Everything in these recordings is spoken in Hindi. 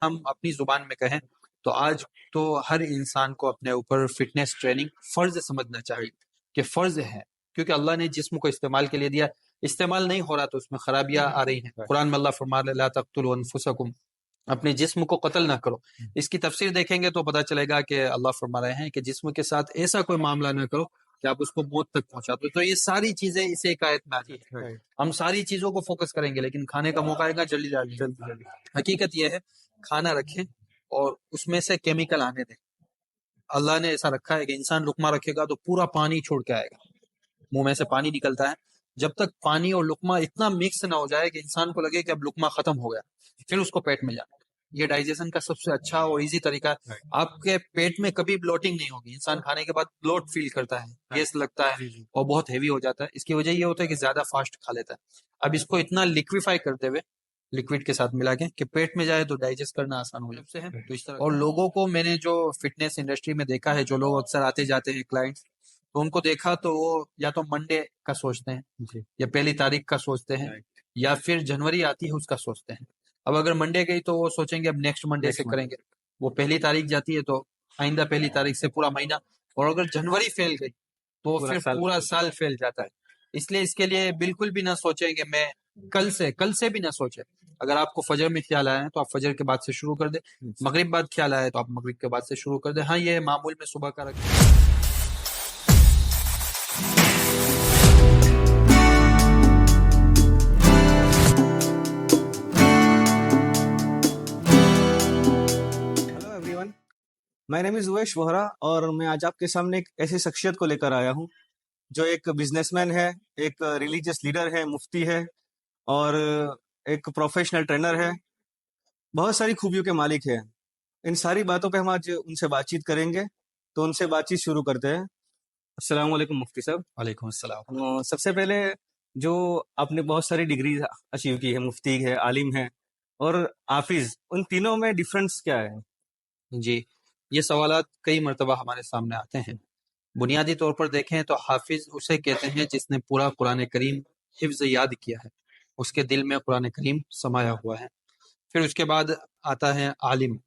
हम अपनी जुबान में कहें तो आज तो हर इंसान को अपने ऊपर फिटनेस ट्रेनिंग फर्ज समझना चाहिए कि फर्ज है, क्योंकि अल्लाह ने जिस्म को इस्तेमाल के लिए दिया, इस्तेमाल नहीं हो रहा तो उसमें खराबियां आ रही हैं। कुरान में अल्लाह फरमा रहा है, ला तक़तुलू अनफुसकुम, अपने जिस्म को कत्ल ना करो। इसकी तफसीर देखेंगे तो पता चलेगा कि अल्लाह फरमा रहे हैं कि जिस्म के साथ ऐसा कोई मामला ना करो कि आप उसको मौत तक पहुंचा दो। तो ये सारी चीजें इस एक आयत में आती है। हम सारी चीजों को फोकस करेंगे, लेकिन खाने का मौका आएगा जल्दी जल्दी। हकीकत यह है, खाना रखें और उसमें से केमिकल आने दें। अल्लाह ने ऐसा रखा है कि इंसान लुकमा रखेगा तो पूरा पानी छोड़ के आएगा, मुंह में से पानी निकलता है। जब तक पानी और लुकमा इतना मिक्स ना हो जाए कि इंसान को लगे कि अब लुकमा खत्म हो गया, फिर उसको पेट में जाना। ये डाइजेशन का सबसे अच्छा और इजी तरीका है। आपके पेट में कभी ब्लोटिंग नहीं होगी। इंसान खाने के बाद ब्लोट फील करता है, गैस लगता है और बहुत हेवी हो जाता है। इसकी वजह ये होता है कि ज्यादा फास्ट खा लेता है। अब इसको इतना लिक्विफाई करते हुए, लिक्विड के साथ मिला के कि पेट में जाए तो डाइजेस्ट करना आसान हो जाता है। तो इस तरह, और लोगों को मैंने जो फिटनेस इंडस्ट्री में देखा है, जो लोग अक्सर आते जाते हैं क्लाइंट्स, तो उनको देखा तो वो या तो मंडे का सोचते हैं या पहली तारीख का सोचते हैं या फिर जनवरी आती है उसका सोचते हैं। अब अगर मंडे गई तो वो सोचेंगे अब नेक्स्ट मंडे से करेंगे। वो पहली तारीख जाती है तो आइंदा पहली तारीख से पूरा महीना, और अगर जनवरी फेल गई तो फिर पूरा साल फेल जाता है। इसलिए इसके लिए बिल्कुल भी ना सोचें कि मैं कल से भी ना सोचे। अगर आपको फजर में ख्याल आया है तो आप फजर के बाद से शुरू कर दे, मगरिब बाद ख्याल आया है तो आप मगरिब के बाद से शुरू कर दे। हाँ, ये मामूल में सुबह का रखें। Hello everyone, my name is Uvaish Vohra और मैं आज आपके सामने एक ऐसी शख्सियत को लेकर आया हूं जो एक बिजनेसमैन है, एक रिलीजियस लीडर है, मुफ्ती है और एक प्रोफेशनल ट्रेनर है। बहुत सारी खूबियों के मालिक है। इन सारी बातों पे हम आज उनसे बातचीत करेंगे, तो उनसे बातचीत शुरू करते हैं। अस्सलाम वालेकुम मुफ्ती साहब। वालेकुम अस्सलाम। सबसे पहले, जो आपने बहुत सारी डिग्री अचीव की है, मुफ्ती है, आलिम है और हाफिज, उन तीनों में डिफरेंस क्या है? जी, ये सवालात कई मरतबा हमारे सामने आते हैं। बुनियादी तौर पर देखें तो हाफिज उसे कहते हैं जिसने पूरा कुरान करीम हिफ्ज याद किया है, उसके दिल में कुरान करीम समाया हुआ है। फिर उसके बाद आता है आलिम।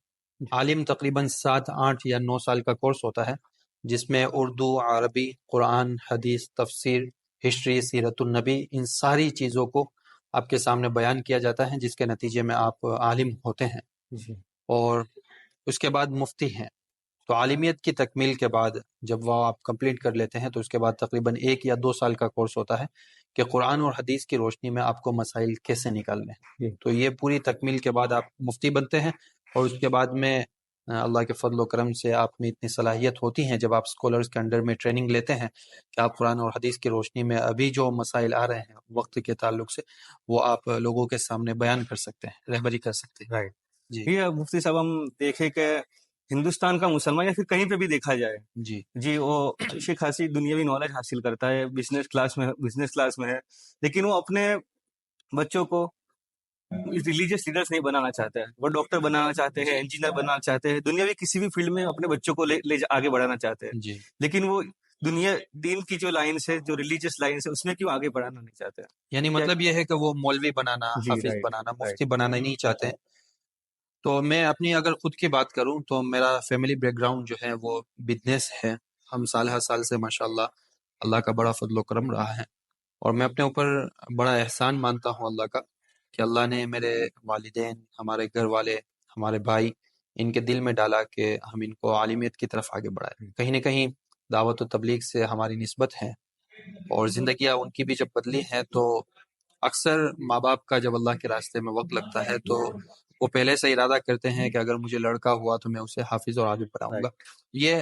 आलिम तकरीबन 7, 8 या 9 साल का कोर्स होता है, जिसमें उर्दू, अरबी, कुरान, हदीस, तफसीर, हिस्ट्री, सीरतुन नबी, इन सारी चीज़ों को आपके सामने बयान किया जाता है, जिसके नतीजे में आप आलिम होते हैं। और उसके बाद मुफ्ती हैं। तो आलिमियत की तकमील के बाद जब वह आप कंप्लीट कर लेते हैं तो उसके बाद तकरीबन 1 या 2 साल का कोर्स होता है कि कुरान और हदीस की रोशनी में आपको मसाइल कैसे निकालने हैं। तो ये पूरी तकमील के बाद आप मुफ्ती बनते हैं। और उसके बाद में अल्लाह के फजल व करम से आप में इतनी सलाहियत होती हैं, जब आप स्कॉलर्स के अंडर में ट्रेनिंग लेते हैं, कि आप कुरान और हदीस की रोशनी में अभी जो मसाइल आ रहे हैं वक्त के ताल्लुक से, वो आप लोगों के सामने बयान कर सकते हैं, रहबरी कर सकते हैं। राइट जी ये मुफ्ती साहब, हम देखें कि हिंदुस्तान का मुसलमान या फिर कहीं पे भी देखा जाए, जी वो अच्छी खासी दुनियावी नॉलेज हासिल करता है, बिजनेस क्लास में है, लेकिन वो अपने बच्चों को रिलीजियस लीडर्स नहीं बनाना चाहते हैं। वो डॉक्टर बनाना चाहते हैं, इंजीनियर बनाना चाहते हैं, दुनियावी किसी भी फील्ड में अपने बच्चों को आगे बढ़ाना चाहते हैं। जी लेकिन वो दुनिया दीन की जो लाइन्स है, जो रिलीजियस लाइन्स है, उसमें क्यों आगे बढ़ाना नहीं चाहते हैं? यानी मतलब ये है कि वो मौलवी बनाना, जी, हाफिज राइट, बनाना, राइट। मुफ्ती बनाना नहीं चाहते हैं। तो मैं अपनी अगर खुद की बात करूं तो मेरा फैमिली बैकग्राउंड जो है वो बिजनेस है। हम साल हर साल से माशाल्लाह अल्लाह का बड़ा फजल करम रहा है। और मैं अपने ऊपर बड़ा एहसान मानता हूं अल्लाह का, कि अल्लाह ने मेरे वालिदैन, हमारे घर वाले, हमारे भाई, इनके दिल में डाला कि हम इनको आलिमियत की तरफ आगे बढ़ाएं। कहीं ना कहीं दावत व तबलीग से हमारी निस्बत है और जिंदगियां उनकी भी जब बदली हैं, तो अक्सर माँ बाप का जब अल्लाह के रास्ते में वक्त लगता है तो वो पहले से इरादा करते हैं कि अगर मुझे लड़का हुआ तो मैं उसे हाफिज और आगे बढ़ाऊंगा। ये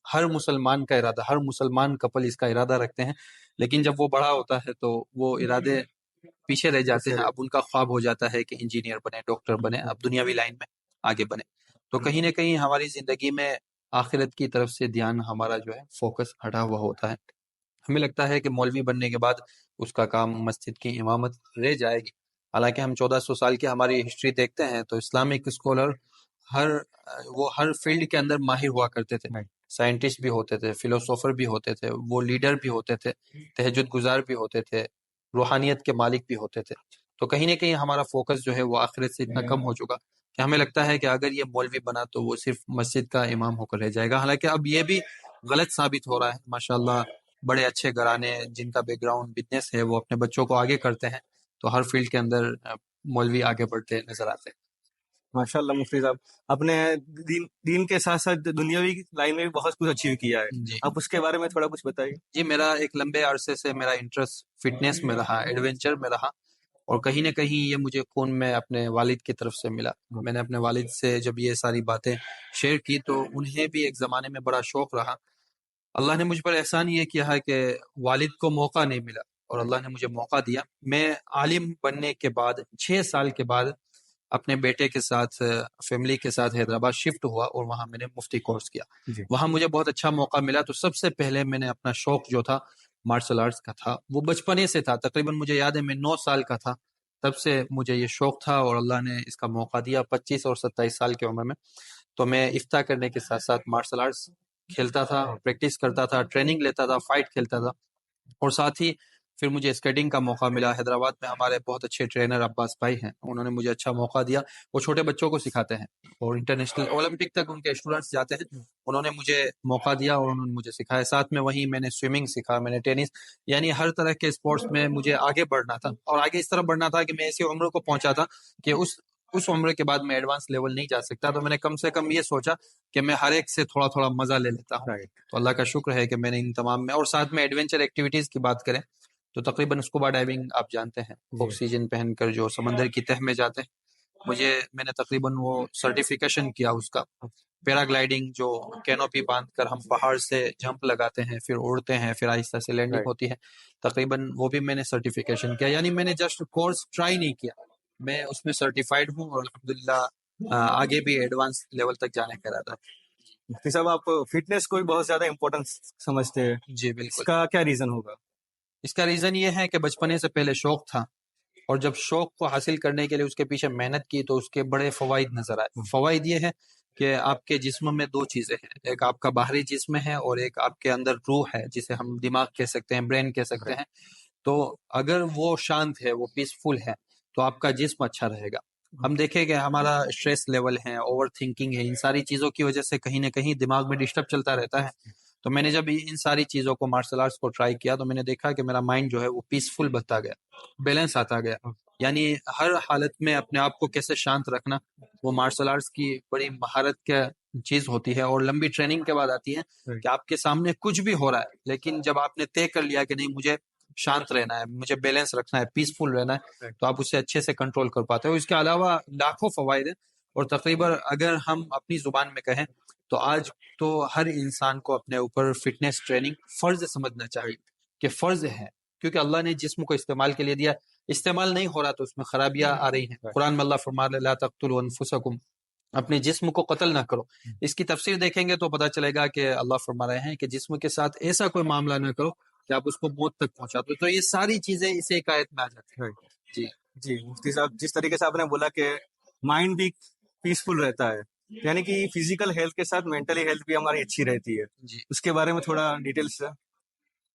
हर मुसलमान का इरादा, हर मुसलमान कपल इसका इरादा रखते हैं। लेकिन जब वो बड़ा होता है तो वो इरादे पीछे रह जाते हैं। अब उनका ख्वाब हो जाता है कि इंजीनियर बने, डॉक्टर बने, अब दुनियावी लाइन में आगे बने। तो कहीं ना कहीं हमारी जिंदगी में आखिरत की तरफ से ध्यान हमारा जो है फोकस हटा हुआ होता है। हमें लगता है कि मौलवी बनने के बाद उसका काम मस्जिद की इमामत रह जाएगी। हालांकि हम 1400 साल की हमारी हिस्ट्री देखते हैं तो इस्लामिक स्कॉलर हर वो हर फील्ड के अंदर माहिर हुआ करते थे। साइंटिस्ट भी होते थे, फिलोसोफर भी होते थे, वो लीडर भी होते थे, तहज्जुद गुजार भी होते थे, रूहानियत के मालिक भी होते थे। तो कहीं ना कहीं हमारा फोकस जो है वो आखिरत से इतना कम हो चुका कि हमें लगता है कि अगर ये मौलवी बना तो वो सिर्फ मस्जिद का इमाम होकर रह जाएगा। हालांकि अब ये भी गलत साबित हो रहा है। माशाल्लाह बड़े अच्छे घराने जिनका बैकग्राउंड बिजनेस है वो अपने बच्चों को आगे करते हैं, तो हर फील्ड के अंदर मौलवी आगे बढ़ते नजर आते हैं। माशाल्लाह मुफ्ती साहब, आपने दीन दीन के साथ साथ दुनियावी लाइन में भी बहुत कुछ अचीव किया है। जी आप उसके बारे में थोड़ा कुछ बताइए। जी, मेरा एक लंबे अरसे से मेरा इंटरेस्ट फिटनेस में रहा, एडवेंचर में रहा, और कहीं ना कहीं ये मुझे खून में अपने वालिद की तरफ से मिला। मैंने अपने वालिद से जब ये सारी बातें शेयर की तो उन्हें भी एक ज़माने में बड़ा शौक रहा। अल्लाह ने मुझ पर एहसान ये किया है कि वालिद को मौका नहीं मिला और अल्लाह ने मुझे मौका दिया। मैं आलिम बनने के बाद 6 साल के बाद अपने बेटे के साथ फैमिली के साथ हैदराबाद शिफ्ट हुआ और वहाँ मैंने मुफ्ती कोर्स किया। वहाँ मुझे बहुत अच्छा मौका मिला। तो सबसे पहले मैंने अपना शौक जो था मार्शल आर्ट्स का था, वो बचपने से था। तकरीबन मुझे याद है मैं 9 साल का था तब से मुझे ये शौक था और अल्लाह ने इसका मौका दिया 25 और 27 साल की उम्र में। तो मैं इफ्ता करने के साथ साथ मार्शल आर्ट्स खेलता था, प्रैक्टिस करता था, ट्रेनिंग लेता था, फाइट खेलता था। और साथ ही फिर मुझे स्केटिंग का मौका मिला। हैदराबाद में हमारे बहुत अच्छे ट्रेनर अब्बास भाई हैं, उन्होंने मुझे अच्छा मौका दिया। वो छोटे बच्चों को सिखाते हैं और इंटरनेशनल ओलंपिक तक उनके स्टूडेंट्स जाते हैं। उन्होंने मुझे मौका दिया और उन्होंने मुझे सिखाया। साथ में वहीं मैंने स्विमिंग सीखा, मैंने टेनिस, यानी हर तरह के स्पोर्ट्स में मुझे आगे बढ़ना था। और आगे इस तरह बढ़ना था कि मैं ऐसी उम्र को पहुंचा था कि उस उम्र के बाद मैं एडवांस लेवल नहीं जा सकता। तो मैंने कम से कम ये सोचा कि मैं हर एक से थोड़ा थोड़ा मजा ले लेता हूँ। तो अल्लाह का शुक्र है कि मैंने इन तमाम में, और साथ में एडवेंचर एक्टिविटीज की बात करें तो तकरीबन स्कूबा डाइविंग आप जानते हैं, ऑक्सीजन पहनकर जो समंदर की तह में जाते हैं, मैंने तकरीबन वो सर्टिफिकेशन किया उसका। पैराग्लाइडिंग जो कैनोपी बांधकर हम पहाड़ से जंप लगाते हैं, फिर उड़ते हैं, फिर आहिस्ता से लैंडिंग होती है, तकरीबन वो भी मैंने सर्टिफिकेशन किया। यानी मैंने जस्ट कोर्स ट्राई नहीं किया, मैं उसमें सर्टिफाइड हूँ और अल्हम्दुलिल्लाह आगे भी एडवांस लेवल तक जाने का इरादा है। मुफ्ती साहब, आप फिटनेस को भी बहुत ज्यादा इम्पोर्टेंस समझते हैं। जी बिल्कुल। इसका क्या रीजन होगा? इसका रीजन ये है कि बचपने से पहले शौक था, और जब शौक को हासिल करने के लिए उसके पीछे मेहनत की तो उसके बड़े फवाइद नजर आए। फवाइद ये है कि आपके जिस्म में दो चीजें हैं, एक आपका बाहरी जिस्म है और एक आपके अंदर रूह है, जिसे हम दिमाग कह सकते हैं, ब्रेन कह सकते हैं। तो अगर वो शांत है, वो पीसफुल है, तो आपका जिस्म अच्छा रहेगा। हम देखें कि हमारा स्ट्रेस लेवल है, ओवर थिंकिंग है, इन सारी चीज़ों की वजह से कहीं ना कहीं दिमाग में डिस्टर्ब चलता रहता है। तो मैंने जब इन सारी चीज़ों को, मार्शल आर्ट्स को ट्राई किया, तो मैंने देखा कि मेरा माइंड जो है वो पीसफुल बनता गया, बैलेंस आता गया। यानी हर हालत में अपने आप को कैसे शांत रखना, वो मार्शल आर्ट्स की बड़ी महारत का चीज़ होती है और लंबी ट्रेनिंग के बाद आती है कि आपके सामने कुछ भी हो रहा है, लेकिन जब आपने तय कर लिया कि नहीं, मुझे शांत रहना है, मुझे बैलेंस रखना है, पीसफुल रहना है, तो आप उसे अच्छे से कंट्रोल कर पाते हो। इसके अलावा लाखों फवायद है, और तकरीबन अगर हम अपनी जुबान में कहें तो आज तो हर इंसान को अपने ऊपर फिटनेस ट्रेनिंग फर्ज समझना चाहिए कि फर्ज है, क्योंकि अल्लाह ने जिस्म को इस्तेमाल के लिए दिया, इस्तेमाल नहीं हो रहा तो उसमें खराबियां आ रही हैं। कुरान में अल्लाह फरमा रहा है, ला तक़तुलू अनफुसकुम, अपने जिस्म को कत्ल ना करो। इसकी तफसीर देखेंगे तो पता चलेगा कि अल्लाह फरमा रहे हैं कि जिस्म के साथ ऐसा कोई मामला ना करो कि आप उसको मौत तक पहुंचा दो। तो ये सारी चीजें इस एक आयत में आ जाती है। जी जी मुफ्ती साहब, जिस तरीके से आपने बोला कि माइंड भी पीसफुल रहता है, यानी कि फिजिकल हेल्थ के साथ मेंटली हेल्थ भी हमारी अच्छी रहती है। जी, उसके बारे में थोड़ा डिटेल्स से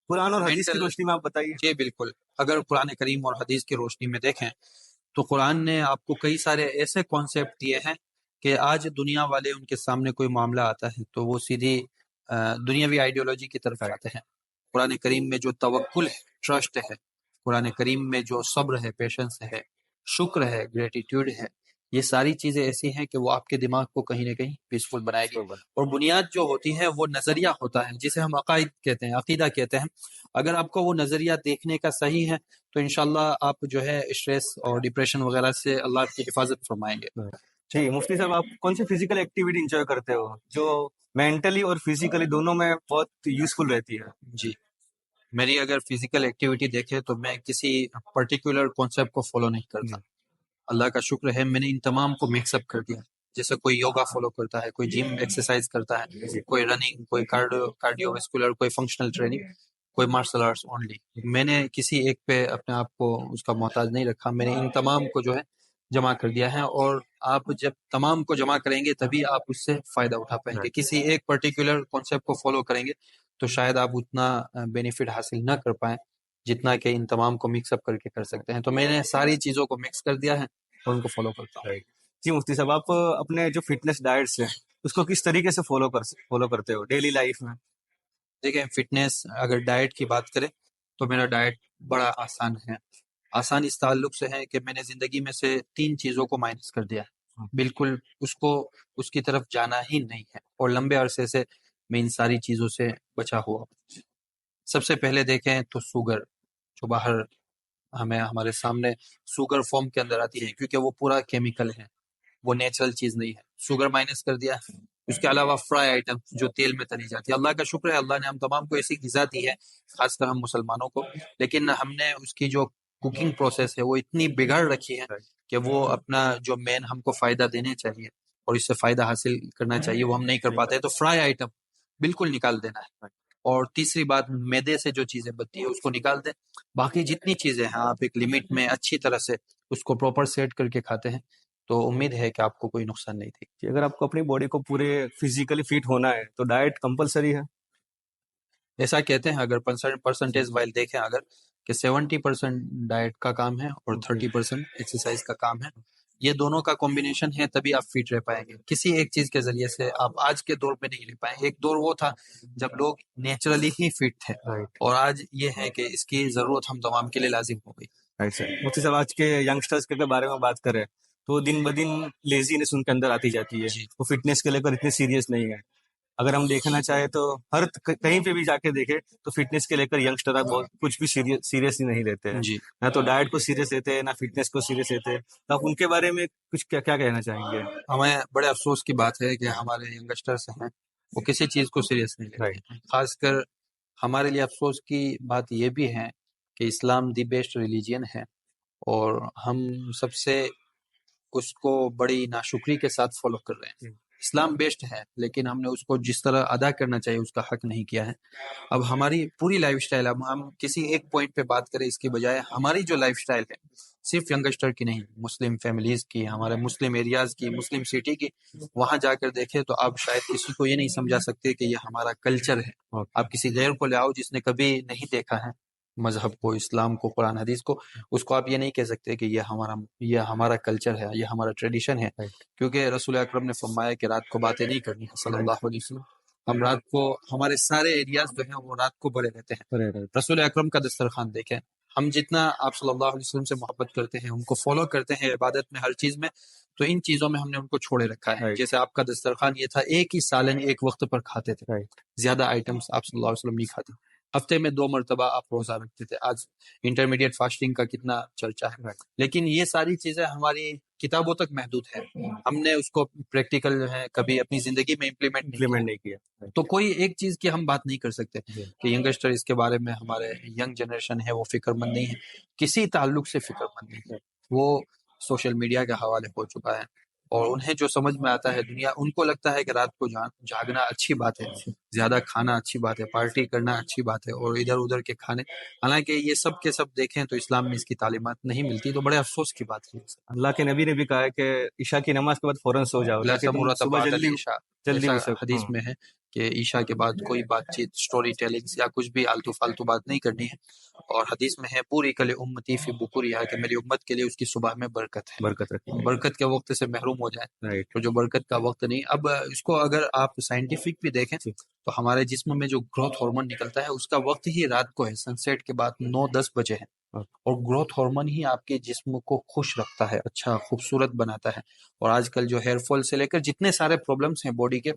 कुरान और हदीस की मेंटल, रोशनी में आप बताइए। जी बिल्कुल। अगर कुरान करीम और हदीस की रोशनी में देखें तो कुरान ने आपको कई सारे ऐसे कॉन्सेप्ट दिए हैं कि आज दुनिया वाले, उनके सामने कोई मामला आता है तो वो सीधी दुनियावी आइडियोलॉजी की तरफ जाते हैं। कुरान करीम में जो तवक्कुल है, ट्रस्ट है, कुरान करीम में जो सब्र है, पेशेंस है, शुक्र है, ग्रेटिट्यूड है, ये सारी चीज़ें ऐसी हैं कि वो आपके दिमाग को कहीं ना कहीं पीसफुल बनाएगी। और बुनियाद जो होती है वो नज़रिया होता है, जिसे हम अकायद कहते हैं, अकीदा कहते हैं। अगर आपको वो नज़रिया देखने का सही है तो इंशाल्लाह आप जो है स्ट्रेस और डिप्रेशन वगैरह से अल्लाह की हिफाजत फरमाएंगे। जी मुफ्ती साहब, आप कौन सी फिजिकल एक्टिविटी इंजॉय करते हो जो मेंटली और फिजिकली दोनों में बहुत यूजफुल रहती है? जी, मेरी अगर फिजिकल एक्टिविटी देखे तो मैं किसी पर्टिकुलर कॉन्सेप्ट को फॉलो नहीं करता। अल्लाह का शुक्र है मैंने इन तमाम को मिक्सअप कर दिया। जैसे कोई योगा फॉलो करता है, कोई जिम एक्सरसाइज करता है, कोई रनिंग, कोई कार्डियोवास्कुलर, कोई फंक्शनल ट्रेनिंग, कोई मार्शल आर्ट्स ओनली। मैंने किसी एक पे अपने आप को उसका मोहताज नहीं रखा, मैंने इन तमाम को जो है जमा कर दिया है। और आप जब तमाम को जमा करेंगे तभी आप उससे फायदा उठा पाएंगे। किसी एक पर्टिकुलर कॉन्सेप्ट को फॉलो करेंगे तो शायद आप उतना बेनिफिट हासिल ना कर पाए जितना कि इन तमाम को मिक्सअप करके कर सकते हैं। तो मैंने सारी चीज़ों को मिक्स कर दिया है और उनको फॉलो करता हूँ। जी मुफ्ती साहब, आप अपने जो फिटनेस डाइट्स है उसको किस तरीके से फॉलो करते हो डेली लाइफ में? देखिए, फिटनेस अगर डाइट की बात करें तो मेरा डाइट बड़ा आसान है। आसान इस ताल्लुक से है कि मैंने ज़िंदगी में से 3 चीज़ों को माइनस कर दिया है। बिल्कुल उसको उसकी तरफ जाना ही नहीं है और लंबे अरसे से मैं इन सारी चीज़ों से बचा हुआ हूँ। सबसे पहले देखें तो शुगर, जो बाहर हमें हमारे सामने शुगर फॉर्म के अंदर आती है, क्योंकि वो पूरा केमिकल है, वो नेचुरल चीज़ नहीं है। शुगर माइनस कर दिया। उसके अलावा फ्राई आइटम जो तेल में तली जाती है, अल्लाह का शुक्र है, अल्लाह ने हम तमाम को ऐसी ग़िज़ा दी है, खासकर हम मुसलमानों को, लेकिन हमने उसकी जो कुकिंग प्रोसेस है वो इतनी बिगाड़ रखी है कि वो अपना जो मेन हमको फ़ायदा देने चाहिए और इससे फ़ायदा हासिल करना चाहिए वो हम नहीं कर पाते। तो फ्राई आइटम बिल्कुल निकाल देना है। और तीसरी बात, मैदे से जो चीज़ें बनती है उसको निकाल दें। बाकी जितनी चीज़ें हैं आप एक लिमिट में अच्छी तरह से उसको प्रॉपर सेट करके खाते हैं तो उम्मीद है कि आपको कोई नुकसान नहीं देगी। कि अगर आपको अपनी बॉडी को पूरे फिजिकली फिट होना है तो डाइट कंपलसरी है? ऐसा कहते हैं, अगर परसेंटेज वाइज देखें अगर, कि 70% डाइट का काम है और 30% एक्सरसाइज का काम है। ये दोनों का कॉम्बिनेशन है तभी आप फिट रह पाएंगे। किसी एक चीज के जरिए से आप आज के दौर में नहीं रह पाएंगे। एक दौर वो था जब लोग नेचुरली ही फिट थे और आज ये है कि इसकी जरूरत हम तमाम के लिए लाजिम हो गई। Right sir. मुफ्ती साहब, आज के यंगस्टर्स के बारे में बात करें तो दिन ब दिन लेजीनेस उनके अंदर आती जाती है, जी वो फिटनेस के लेकर इतने सीरियस नहीं है। अगर हम देखना चाहे तो कहीं पे भी जाके देखें तो फिटनेस के लेकर यंगस्टर अब बहुत कुछ भी सीरियस ही नहीं लेते हैं। जी। ना तो डाइट को सीरियस लेते हैं, ना फिटनेस को सीरियस लेते हैं। तो आप उनके बारे में कुछ क्या क्या कहना चाहेंगे? हमें बड़े अफसोस की बात है कि हमारे यंगस्टर्स हैं वो किसी चीज़ को सीरियस नहीं लेते राइट। हैं। खासकर हमारे लिए अफसोस की बात यह भी है कि इस्लाम दी बेस्ट रिलीजियन है और हम सबसे उसको बड़ी नाशुक्री के साथ फॉलो कर रहे हैं। इस्लाम बेस्ट है लेकिन हमने उसको जिस तरह अदा करना चाहिए उसका हक नहीं किया है। अब हमारी पूरी लाइफस्टाइल, अब हम किसी एक पॉइंट पे बात करें इसकी बजाय हमारी जो लाइफस्टाइल है, सिर्फ यंगस्टर की नहीं, मुस्लिम फैमिलीज की, हमारे मुस्लिम एरियाज की, मुस्लिम सिटी की, वहां जाकर देखें तो आप शायद किसी को ये नहीं समझा सकते कि ये हमारा कल्चर है। आप किसी गैर को ले आओ जिसने कभी नहीं देखा है मजहब को, इस्लाम को, कुरान हदीस को, उसको आप ये नहीं कह सकते कि ये हमारा कल्चर है, ये हमारा ट्रेडिशन है। क्योंकि रसूल अकरम ने फरमाया कि रात को बातें नहीं करनी है सल्लल्लाहु अलैहि वसल्लम। हम रात को, हमारे सारे एरियाज जो हैं वो रात को भरे रहते हैं। रसूल अकरम का दस्तरखान देखें, हम जितना आप सल्लल्लाहु अलैहि वसल्लम से मोहब्बत करते हैं, उनको फॉलो करते हैं इबादत में, हर चीज में, तो इन चीजों में हमने उनको छोड़े रखा है। जैसे आपका दस्तरखान ये था, एक ही सालन एक वक्त पर खाते थे, ज्यादा आइटम्स आप सल्लल्लाहु अलैहि वसल्लम नहीं खाते। हफ्ते में 2 मरतबा आप रोजा रखते थे। आज इंटरमीडिएट फास्टिंग का कितना चर्चा है। लेकिन ये सारी चीजें हमारी किताबों तक महदूद है, हमने उसको प्रैक्टिकल जो है कभी अपनी जिंदगी में इम्प्लीमेंट नहीं किया। तो कोई एक चीज की हम बात नहीं कर सकते कि यंगस्टर इसके बारे में, हमारे यंग जनरेशन है वो फिक्रमंद नहीं है, किसी ताल्लुक से फिक्रमंद नहीं है। वो सोशल मीडिया के हवाले हो चुका है और उन्हें जो समझ में आता है दुनिया, उनको लगता है कि रात को जागना अच्छी बात है, ज्यादा खाना अच्छी बात है, पार्टी करना अच्छी बात है और इधर उधर के खाने। हालांकि ये सब के सब देखें तो इस्लाम में इसकी तालीमात नहीं मिलती, तो बड़े अफसोस की बात है। अल्लाह के नबी ने भी कहा है कि ईशा की नमाज के बाद फौरन सो जाओ ताकि तुम सुबह जल्दी उठ सको। हदीस में है कि ईशा के बाद कोई बातचीत, स्टोरी टेलिंग्स या कुछ भी आलतू फालतू बात नहीं करनी है। और हदीस में है पूरी कले उम्मती फी बुकुरिहा, कि मेरी उम्मत के लिए उसकी सुबह में बरकत है। बरकत के वक्त से महरूम हो जाए तो जो बरकत का वक्त नहीं। अब इसको अगर आप साइंटिफिक भी देखें तो हमारे जिस्म में जो ग्रोथ हार्मोन निकलता है उसका वक्त ही रात को है, सनसेट के बाद 9-10 बजे है। और ग्रोथ हार्मोन ही आपके जिस्म को खुश रखता है, अच्छा खूबसूरत बनाता है। और आजकल जो हेयर फॉल से लेकर जितने सारे प्रॉब्लम्स हैं बॉडी के,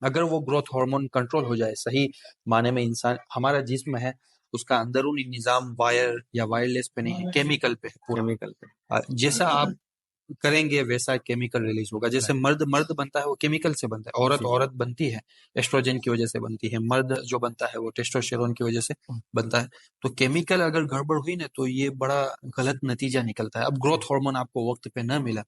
अगर वो ग्रोथ हार्मोन कंट्रोल हो जाए सही माने में, इंसान, हमारा जिस्म है उसका अंदरूनी निजाम वायर या वायरलेस पे नहीं है, केमिकल पे है, केमिकल पे। जैसा आप करेंगे वैसा केमिकल रिलीज होगा। जैसे मर्द बनता है वो केमिकल से बनता है, औरत बनती है एस्ट्रोजन की वजह से बनती है, मर्द जो बनता है वो टेस्टोस्टेरोन की वजह से बनता है। तो केमिकल अगर गड़बड़ हुई ना तो ये बड़ा गलत नतीजा निकलता है। अब ग्रोथ हार्मोन आपको वक्त पे न मिला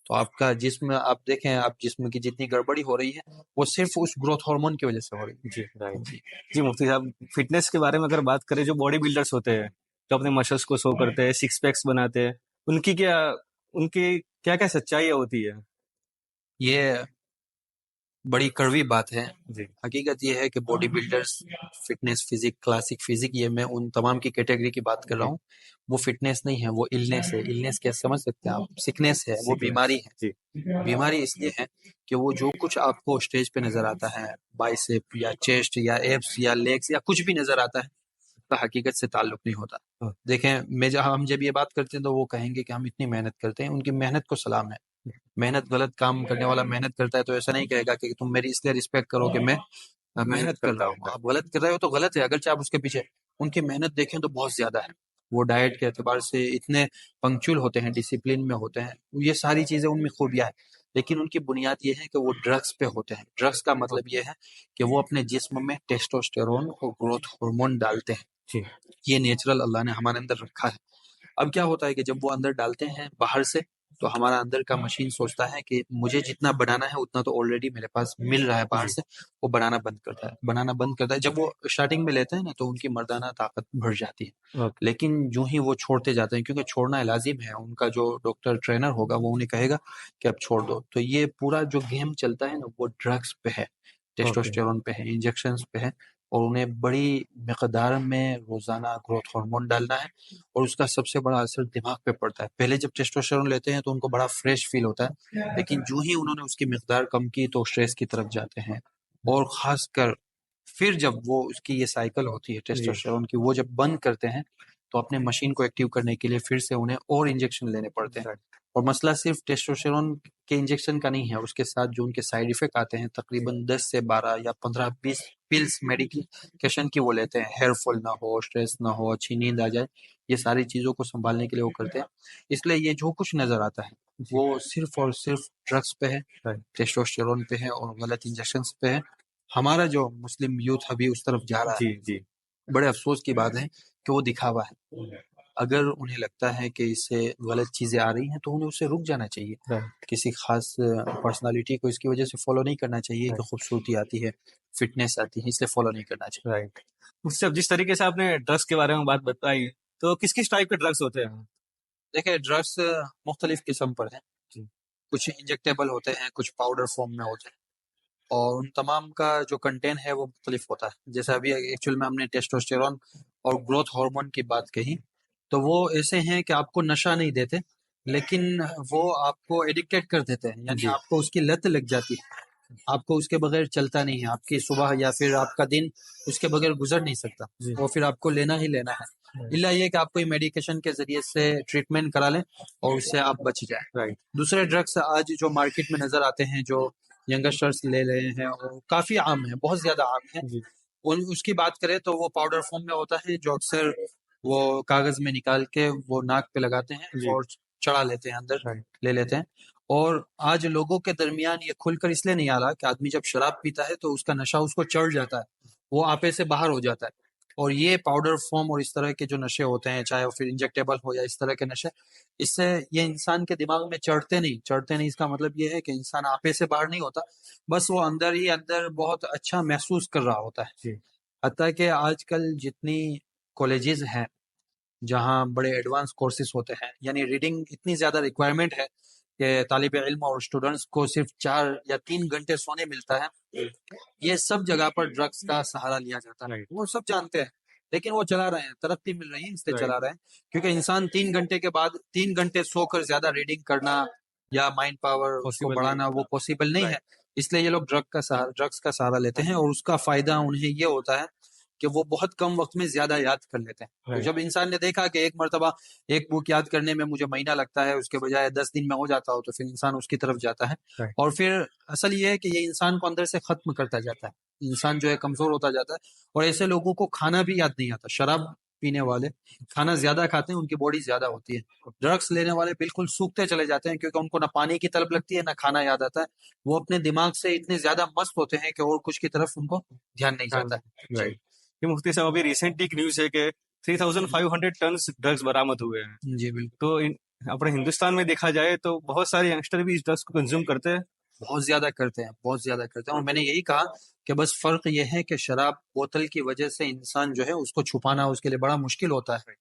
तो आपका जिस्म, आप देखें, आप जिस्म की जितनी गड़बड़ी हो रही है वो सिर्फ उस ग्रोथ हार्मोन की वजह से हो रही है। जी राइट। जी मुफ्ती साहब, फिटनेस के बारे में अगर बात करें, जो बॉडी बिल्डर्स होते हैं जो अपने मसल्स को शो करते हैं, सिक्स पैक्स बनाते हैं, उनकी क्या क्या सच्चाई होती है? ये बड़ी कड़वी बात है। जी हकीकत ये है कि body builders, fitness, physique, classic physique, ये मैं उन तमाम की कैटेगरी की बात कर रहा जी हूँ। वो फिटनेस नहीं है, वो इलनेस है। इलनेस क्या समझ सकते हैं आप? सिकनेस है, वो बीमारी है। जी बीमारी इसलिए है कि वो जो कुछ आपको स्टेज पे नजर आता है, बाइसेप या चेस्ट या एब्स या लेग्स या कुछ भी नजर आता है, का हकीकत से ताल्लुक नहीं होता। हाँ, देखें, हम जब ये बात करते हैं तो वो कहेंगे कि हम इतनी मेहनत करते हैं, उनकी मेहनत को सलाम है। मेहनत, गलत काम करने वाला मेहनत करता है तो ऐसा नहीं कहेगा कि तुम मेरी इसलिए रिस्पेक्ट करो कि मैं मेहनत कर रहा हूँ। आप गलत कर रहे हो तो गलत है, अगरचे आप उसके पीछे। उनकी मेहनत देखें तो बहुत ज्यादा है। वो डाइट के एतबार से इतने पंक्चुअल होते हैं, डिसिप्लिन में होते हैं, ये सारी चीजें उनमें खूबियां है। लेकिन उनकी बुनियाद ये है कि वो ड्रग्स पे होते हैं। ड्रग्स का मतलब ये है कि वो अपने जिस्म में टेस्टोस्टेरोन और ग्रोथ हार्मोन डालते हैं। जी ये नेचुरल अल्लाह ने हमारे अंदर रखा है। अब क्या होता है कि जब वो अंदर डालते हैं बाहर से, तो हमारा अंदर का मशीन सोचता है कि मुझे जितना बनाना है उतना तो ऑलरेडी मेरे पास मिल रहा है बाहर जी से। वो बनाना बंद करता है, बनाना बंद करता है। जब वो स्टार्टिंग में लेते हैं ना तो उनकी मर्दाना ताकत बढ़ जाती है। ओके लेकिन जो ही वो छोड़ते जाते हैं, क्योंकि छोड़ना लाजिम है, उनका जो डॉक्टर ट्रेनर होगा वो उन्हें कहेगा कि अब छोड़ दो। तो ये पूरा जो गेम चलता है ना वो ड्रग्स पे है, ओके टेस्टोस्टेरोन पे है, इंजेक्शन पे है। और उन्हें बड़ी मकदार में रोजाना ग्रोथ हार्मोन डालना है। और उसका सबसे बड़ा असर दिमाग पे पड़ता है। पहले जब टेस्टोस्टेरोन लेते हैं तो उनको बड़ा फ्रेश फील होता है, लेकिन जो ही उन्होंने उसकी मिकदार कम की तो स्ट्रेस की तरफ जाते हैं। और खासकर फिर जब वो उसकी ये साइकिल होती है जी टेस्टोस्टेरोन की, वो जब बंद करते हैं तो अपने मशीन को एक्टिव करने के लिए फिर से उन्हें और इंजेक्शन लेने पड़ते हैं। राइट और मसला सिर्फ टेस्टोस्टेरोन के इंजेक्शन का नहीं है, उसके साथ जो उनके साइड इफेक्ट आते हैं, तकरीबन 10 से 12 या 15-20 पिल्स मेडिकेशन की वो लेते हैं। हेयर फॉल ना हो, स्ट्रेस ना हो, अच्छी नींद आ जाए, ये सारी चीज़ों को संभालने के लिए वो करते हैं। इसलिए ये जो कुछ नज़र आता है जी वो सिर्फ और सिर्फ ड्रग्स पे है, राइट टेस्टोस्टेरोन पे है और गलत इंजेक्शन पे है। हमारा जो मुस्लिम यूथ अभी उस तरफ जा रहा है, जी जी बड़े अफसोस की बात है कि वो दिखावा है। अगर उन्हें लगता है कि इससे गलत चीज़ें आ रही हैं तो उन्हें उससे रुक जाना चाहिए। राइट किसी खास पर्सनालिटी को इसकी वजह से फॉलो नहीं करना चाहिए कि राइट खूबसूरती आती है, फिटनेस आती है, इसलिए फॉलो नहीं करना चाहिए। राइट उससे अब जिस तरीके से आपने ड्रग्स के बारे में बात बताई, तो किस किस टाइप के ड्रग्स होते हैं? देखिए, ड्रग्स मुख्तलिफ किस्म पर हैं। जी कुछ इंजेक्टेबल होते हैं, कुछ पाउडर फॉर्म में होते हैं। और उन तमाम का जो कंटेंट है वो मुख्तलिफ होता है। जैसे अभी एक्चुअल में हमने टेस्टोस्टेरोन और ग्रोथ हार्मोन की बात कही, तो वो ऐसे हैं कि आपको नशा नहीं देते, लेकिन वो आपको एडिक्टेड कर देते हैं, यानी जी आपको उसकी लत लग जाती है। आपको उसके बगैर चलता नहीं है, आपकी सुबह या फिर आपका दिन उसके बगैर गुजर नहीं सकता। जी वो फिर आपको लेना ही लेना है। इल्ला ये कि आप कोई मेडिकेशन के जरिए से ट्रीटमेंट करा लें और उससे आप बच जाएं। राइट दूसरे ड्रग्स आज जो मार्केट में नजर आते हैं, जो यंगस्टर्स ले रहे हैं, और काफी आम है, बहुत ज्यादा आम है। जी उन उसकी बात करें तो वो पाउडर फॉर्म में होता है, जो अक्सर वो कागज में निकाल के वो नाक पे लगाते हैं जी और चढ़ा लेते हैं, अंदर राइट ले लेते हैं। और आज लोगों के दरमियान ये खुलकर इसलिए नहीं आ रहा कि आदमी जब शराब पीता है तो उसका नशा उसको चढ़ जाता है, वो आपे से बाहर हो जाता है। और ये पाउडर फॉर्म और इस तरह के जो नशे होते हैं, चाहे वो फिर इंजेक्टेबल हो या इस तरह के नशे, इससे ये इंसान के दिमाग में चढ़ते नहीं। इसका मतलब ये है कि इंसान आपे से बाहर नहीं होता, बस वो अंदर ही अंदर बहुत अच्छा महसूस कर रहा होता है। जी हत्ता कि आजकल जितनी कॉलेजेस हैं जहाँ बड़े एडवांस कोर्सेज होते हैं, यानी रीडिंग इतनी ज़्यादा रिक्वायरमेंट है कि तालिब इल्म और स्टूडेंट्स को सिर्फ 4 या 3 घंटे सोने मिलता है। ये सब जगह पर ड्रग्स का सहारा लिया जाता है, राइट वो सब जानते हैं। लेकिन वो चला रहे हैं, तरक्की मिल रही है इसलिए चला राइट रहे हैं। क्योंकि इंसान 3 घंटे के बाद 3 घंटे सोकर ज्यादा रीडिंग करना या माइंड पावर उसको पॉसिबल नहीं बढ़ाना वो होता पॉसिबल नहीं है। राइट इसलिए ये लोग ड्रग्स का सहारा लेते हैं, और उसका फायदा उन्हें ये होता है कि वो बहुत कम वक्त में ज्यादा याद कर लेते हैं। तो राइट जब इंसान ने देखा कि एक मरतबा एक बुक याद करने में मुझे महीना लगता है, उसके बजाय 10 दिन में हो जाता हो, तो फिर इंसान उसकी तरफ जाता है। राइट और फिर असल ये है कि ये इंसान को अंदर से खत्म करता जाता है, इंसान जो है कमजोर होता जाता है। और ऐसे लोगों को खाना भी याद नहीं आता। शराब पीने वाले खाना ज्यादा खाते हैं, उनकी बॉडी ज्यादा होती है। ड्रग्स लेने वाले बिल्कुल सूखते चले जाते हैं, क्योंकि उनको ना पानी की तलब लगती है ना खाना याद आता है। वो अपने दिमाग से इतने ज्यादा मस्त होते हैं कि और कुछ की तरफ उनको ध्यान नहीं हाँ जाता है। जी राइट ये मुफ्ती साहब अभी रिसेंटली एक न्यूज़ है कि 3500 टन ड्रग्स बरामद हुए हैं। जी बिल्कुल। तो अपने हिंदुस्तान में देखा जाए तो बहुत सारे यंगस्टर भी इस ड्रग्स को कंज्यूम करते हैं। बहुत ज्यादा करते हैं, बहुत ज्यादा करते हैं। और मैंने यही कहा कि बस फर्क यह है कि शराब बोतल की वजह से इंसान जो है उसको छुपाना उसके लिए बड़ा मुश्किल होता है।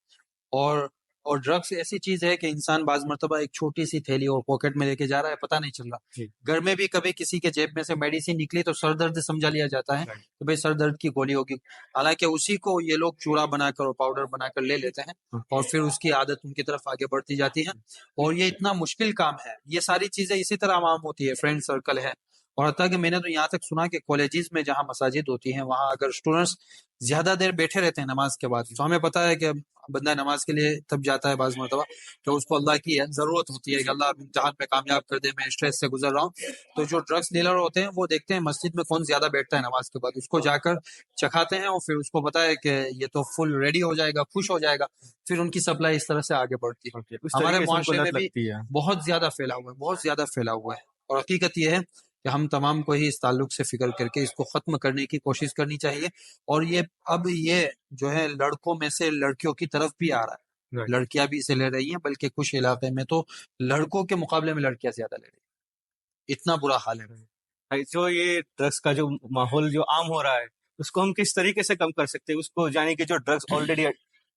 और और ड्रग्स ऐसी चीज है कि इंसान बाज मर्तबा एक छोटी सी थैली और पॉकेट में लेके जा रहा है, पता नहीं चल रहा। जी। घर में भी कभी किसी के जेब में से मेडिसिन निकली तो सर दर्द समझा लिया जाता है राइट। कि भाई सर दर्द की गोली होगी, हालांकि उसी को ये लोग चूड़ा बनाकर और पाउडर बनाकर ले लेते हैं और फिर उसकी आदत उनकी तरफ आगे बढ़ती जाती है। और ये इतना मुश्किल काम है। ये सारी चीजें इसी तरह आम होती है, फ्रेंड सर्कल है। और हत्ता कि मैंने तो यहाँ तक सुना कि कॉलेजेस में जहाँ मसाजिद होती हैं वहाँ अगर स्टूडेंट्स ज्यादा देर बैठे रहते हैं नमाज के बाद, तो हमें पता है कि बंदा नमाज के लिए तब जाता है बाज मरतबा तो उसको अल्लाह की जरूरत होती है कि अल्लाह इम्तिहान में कामयाब कर दे, मैं स्ट्रेस से गुजर रहा हूँ। तो जो ड्रग्स डीलर होते हैं वो देखते हैं मस्जिद में कौन ज्यादा बैठता है नमाज के बाद, उसको जाकर चखाते हैं और फिर उसको पता है कि ये तो फुल रेडी हो जाएगा, खुश हो जाएगा, फिर उनकी सप्लाई इस तरह से आगे बढ़ती है। ओके, उस हमारे तरीके से उनको मुआशरे लत में भी लगती है। बहुत ज्यादा फैला हुआ है, बहुत ज्यादा फैला हुआ है। और हकीकत यह है कि हम तमाम को ही इस ताल्लुक से फिक्र करके इसको खत्म करने की कोशिश करनी चाहिए। और ये अब ये जो है लड़कों में से लड़कियों की तरफ भी आ रहा है, राइट। लड़कियां भी इसे ले रही हैं, बल्कि कुछ इलाके में तो लड़कों के मुकाबले में लड़कियां ज्यादा ले रही हैं, इतना बुरा हाल है। भाई, जो ये ड्रग्स का जो माहौल जो आम हो रहा है, उसको हम किस तरीके से कम कर सकते हैं? उसको यानी कि जो ड्रग्स ऑलरेडी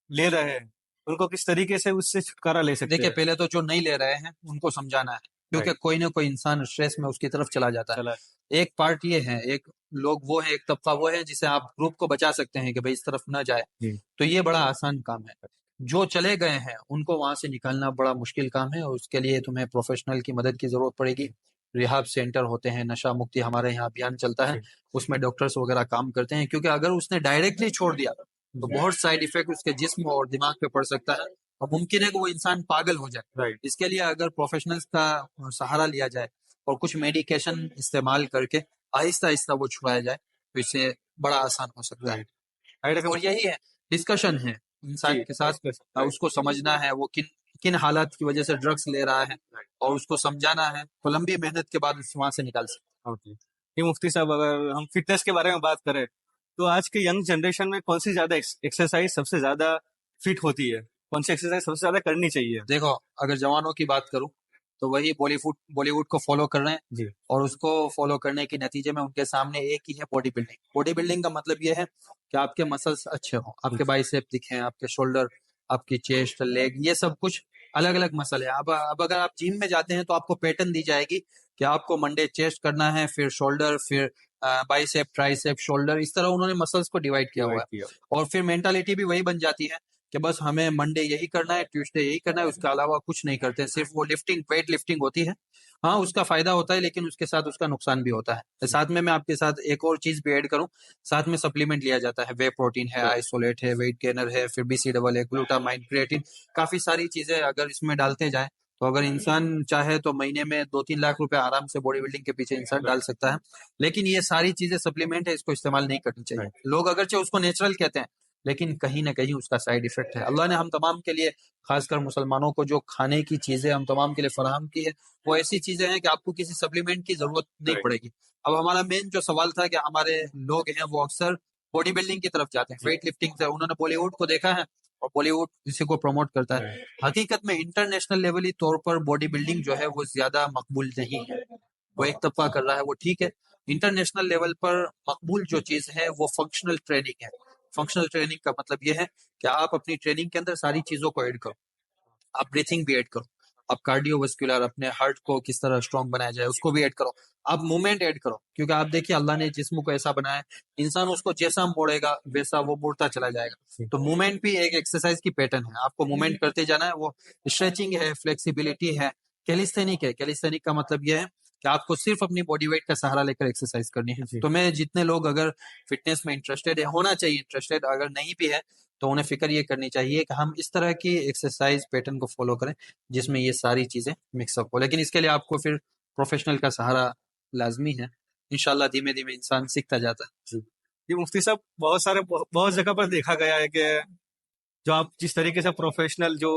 ले रहे हैं, उनको किस तरीके से उससे छुटकारा ले सकते देखिए हैं? पहले तो जो नहीं ले रहे हैं उनको समझाना है, क्योंकि राइट। कोई ना कोई इंसान स्ट्रेस में उसकी तरफ चला जाता चला। है। एक पार्ट ये है, एक लोग वो है, एक तबका वो है जिसे आप ग्रुप को बचा सकते हैं कि भाई इस तरफ ना जाए। जी। तो ये बड़ा आसान काम है। जो चले गए हैं उनको वहां से निकालना बड़ा मुश्किल काम है, और उसके लिए तुम्हें प्रोफेशनल की मदद की जरूरत पड़ेगी। रिहाब सेंटर होते हैं, नशा मुक्ति हमारे यहाँ अभियान चलता है, जी। उसमें डॉक्टर्स वगैरह काम करते हैं, क्योंकि अगर उसने डायरेक्टली छोड़ दिया तो बहुत साइड इफेक्ट उसके जिस्म और दिमाग पे पड़ सकता है और मुमकिन है कि वो इंसान पागल हो जाए। राइट। इसके लिए अगर प्रोफेशनल्स का सहारा लिया जाए और कुछ मेडिकेशन इस्तेमाल करके आहिस्ता आहिस्ता वो छुड़ाया जाए तो इससे बड़ा आसान हो सकता है। राइट। राइट, अगर और यही है, डिस्कशन है इंसान जी, के साथ, उसको समझना है वो किन किन हालात की वजह से ड्रग्स ले रहा है और उसको समझाना है, तो लंबी मेहनत के बाद वहां से निकाल सकते ओके। ये मुफ्ती साहब, अगर हम फिटनेस के बारे में बात करें, तो आज के यंग जनरेशन में कौन सी ज्यादा एक्सरसाइज सबसे ज्यादा फिट होती है? कौन सी एक्सरसाइज सबसे ज्यादा करनी चाहिए? हैं। देखो अगर जवानों की बात करूं तो वही बॉलीवुड बॉलीवुड को फॉलो कर रहे हैं, जी। और उसको फॉलो करने के नतीजे में उनके सामने एक ही है, बॉडी बिल्डिंग। बॉडी बिल्डिंग का मतलब ये है कि आपके मसल्स अच्छे हों, आपके बाइसेप दिखें, आपके शोल्डर, आपकी चेस्ट, लेग, ये सब कुछ अलग अलग मसल है। अब अगर आप जिम में जाते हैं तो आपको पैटर्न दी जाएगी कि आपको मंडे चेस्ट करना है, फिर शोल्डर, फिर बाइसेप, ट्राइसेप, शोल्डर, इस तरह उन्होंने मसल्स को डिवाइड किया हुआ है। और फिर मेंटालिटी भी वही बन जाती है कि बस हमें मंडे यही करना है, ट्यूसडे यही करना है, उसके अलावा कुछ नहीं करते हैं। सिर्फ वो लिफ्टिंग, वेट लिफ्टिंग होती है। हाँ उसका फायदा होता है लेकिन उसके साथ उसका नुकसान भी होता है। साथ में मैं आपके साथ एक और चीज भी ऐड करूं, साथ में सप्लीमेंट लिया जाता है, वे प्रोटीन है, आइसोलेट है, वेट गेनर है, फिर BC डबल है, ग्लूटामाइन, क्रिएटिन, काफी सारी चीजें अगर इसमें डालते जाए तो अगर इंसान चाहे तो महीने में 2-3 लाख रुपए आराम से बॉडी बिल्डिंग के पीछे इंसान डाल सकता है। लेकिन ये सारी चीजें सप्लीमेंट है, इसको इस्तेमाल नहीं करनी चाहिए। लोग अगरचे उसको नेचुरल कहते हैं लेकिन कहीं ना कहीं उसका साइड इफेक्ट है। अल्लाह ने हम तमाम के लिए, खासकर मुसलमानों को, जो खाने की चीजें हम तमाम के लिए फराहम की है वो ऐसी चीजें हैं कि आपको किसी सप्लीमेंट की जरूरत नहीं पड़ेगी। अब हमारा मेन जो सवाल था कि हमारे लोग हैं वो अक्सर बॉडी बिल्डिंग की तरफ जाते हैं, वेट लिफ्टिंग से। उन्होंने बॉलीवुड को देखा है और बॉलीवुड इसी को प्रमोट करता है। हकीकत में इंटरनेशनल लेवली तौर पर बॉडी बिल्डिंग जो है वो ज्यादा मकबूल नहीं है। वो एक तबका कर रहा है, वो ठीक है। इंटरनेशनल लेवल पर मकबूल जो चीज है वो फंक्शनल ट्रेनिंग है। फंक्शनल ट्रेनिंग का मतलब ये है कि आप अपनी ट्रेनिंग के अंदर सारी चीजों को ऐड करो, आप ब्रीथिंग भी ऐड करो, आप कार्डियोवास्कुलर, अपने हार्ट को किस तरह स्ट्रांग बनाया जाए उसको भी ऐड करो, आप मूवमेंट ऐड करो, क्योंकि आप देखिए अल्लाह ने जिस्म को ऐसा बनाया है, इंसान उसको जैसा मोड़ेगा वैसा वो मुड़ता चला जाएगा। तो मूवमेंट भी एक एक्सरसाइज की पैटर्न है, आपको मूवमेंट करते जाना है। वो स्ट्रेचिंग है, फ्लेक्सिबिलिटी है, कैलिस्थेनिक है। कैलिस्थेनिक का मतलब यह है कि आपको सिर्फ अपनी बॉडी वेट का सहारा लेकर एक्सरसाइज करनी है। तो मैं जितने लोग अगर फिटनेस में इंटरेस्टेड है, होना चाहिए इंटरेस्टेड, अगर नहीं भी है तो उन्हें फिक्र ये करनी चाहिए कि हम इस तरह की एक्सरसाइज पैटर्न को फॉलो करें जिसमें ये सारी चीजें मिक्सअप हो। लेकिन इसके लिए आपको फिर प्रोफेशनल का सहारा लाजमी है। इंशाल्लाह धीमे धीमे इंसान सीखता जाता है। जी मुफ्ती साहब, बहुत जगह पर देखा गया है कि जो आप जिस तरीके से प्रोफेशनल जो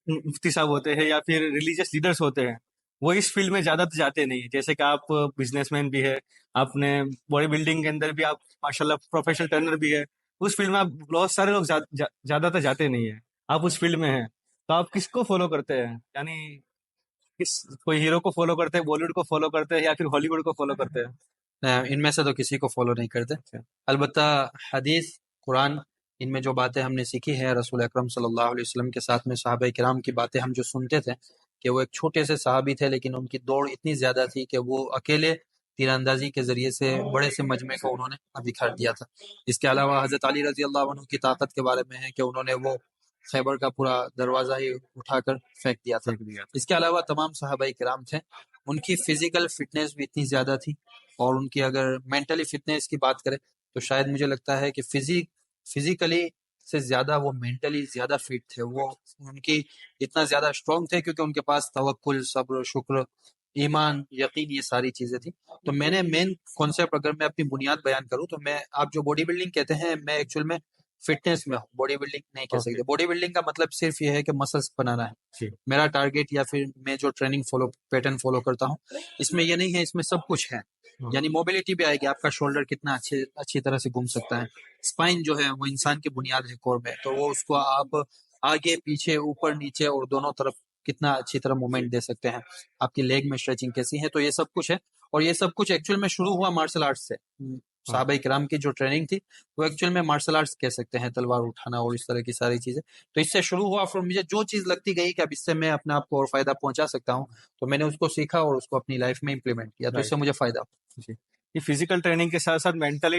मुफ्ती साहब होते हैं या फिर रिलीजियस लीडर्स होते हैं, वो इस फील्ड में ज्यादा तो जाते नहीं है। जैसे कि आप बिजनेसमैन भी है, आपने बॉडी बिल्डिंग के अंदर भी आप माशाल्लाह प्रोफेशनल ट्रेनर भी है, उस फील्ड में आप बहुत सारे लोग ज्यादा तो जाते नहीं है। आप उस फील्ड में हैं, तो आप किसको फॉलो करते हैं? यानी किस कोई हीरो को फॉलो करते हैं, बॉलीवुड को फॉलो करते हैं या फिर हॉलीवुड को फॉलो करते हैं? इनमें से तो किसी को फॉलो नहीं करते। अलबत्ता हदीस, कुरान इनमें जो बातें हमने सीखी है रसूल अकरम सल्लल्लाहु अलैहि वसल्लम के साथ में सहाबा किराम की बातें हम जो सुनते थे कि वो एक छोटे से सहाबी थे, लेकिन उनकी दौड़ इतनी ज्यादा थी कि वो अकेले तीरंदाजी के जरिए से बड़े से मजमे को उन्होंने दिखा दिया था। इसके अलावा हजरत अली रजी अल्लाह अन्हु की ताकत के बारे में है कि उन्होंने वो खैबर का पूरा दरवाजा ही उठाकर फेंक दिया था। इसके अलावा तमाम सहाबा किराम थे, उनकी फिजिकल फिटनेस भी इतनी ज्यादा थी, और उनकी अगर मेंटली फिटनेस की बात करें तो शायद मुझे लगता है कि फिजिकली से ज्यादा वो मेंटली ज्यादा फिट थे। वो उनकी इतना ज्यादा स्ट्रांग थे क्योंकि उनके पास तवक्कुल, सब्र, शुक्र, ईमान, यकीन, ये सारी चीजें थी। तो मैंने मेन कॉन्सेप्ट अगर मैं अपनी बुनियाद बयान करूं तो मैं, आप जो बॉडी बिल्डिंग कहते हैं, मैं एक्चुअल में फिटनेस में हूँ, बॉडी बिल्डिंग नहीं कह सकते। बॉडी बिल्डिंग का मतलब सिर्फ ये है कि मसल्स बनाना है। मेरा टारगेट या फिर मैं जो ट्रेनिंग पैटर्न फॉलो करता हूँ, इसमें ये नहीं है, इसमें सब कुछ है। यानी मोबिलिटी भी आएगी, आपका शोल्डर कितना अच्छी तरह से घूम सकता है, स्पाइन जो है वो इंसान की बुनियाद है कोर में, तो वो उसको आप आगे पीछे ऊपर नीचे और दोनों तरफ कितना अच्छी तरह मूवमेंट दे सकते हैं, आपकी लेग में स्ट्रेचिंग कैसी है, तो ये सब कुछ है। और ये सब कुछ एक्चुअल में शुरू हुआ मार्शल आर्ट्स से। साहबा किराम की जो ट्रेनिंग थी वो एक्चुअल में मार्शल आर्ट्स कह सकते हैं, तलवार उठाना और इस तरह की सारी चीजें, तो इससे शुरू हुआ। फिर मुझे जो चीज लगती गई कि अब इससे मैं अपने आप को और फायदा पहुंचा सकता हूँ, तो मैंने उसको सीखा और उसको अपनी लाइफ में इम्प्लीमेंट किया, तो इससे मुझे फायदा हुआ। ये फिजिकल ट्रेनिंग के साथ साथ मेंटल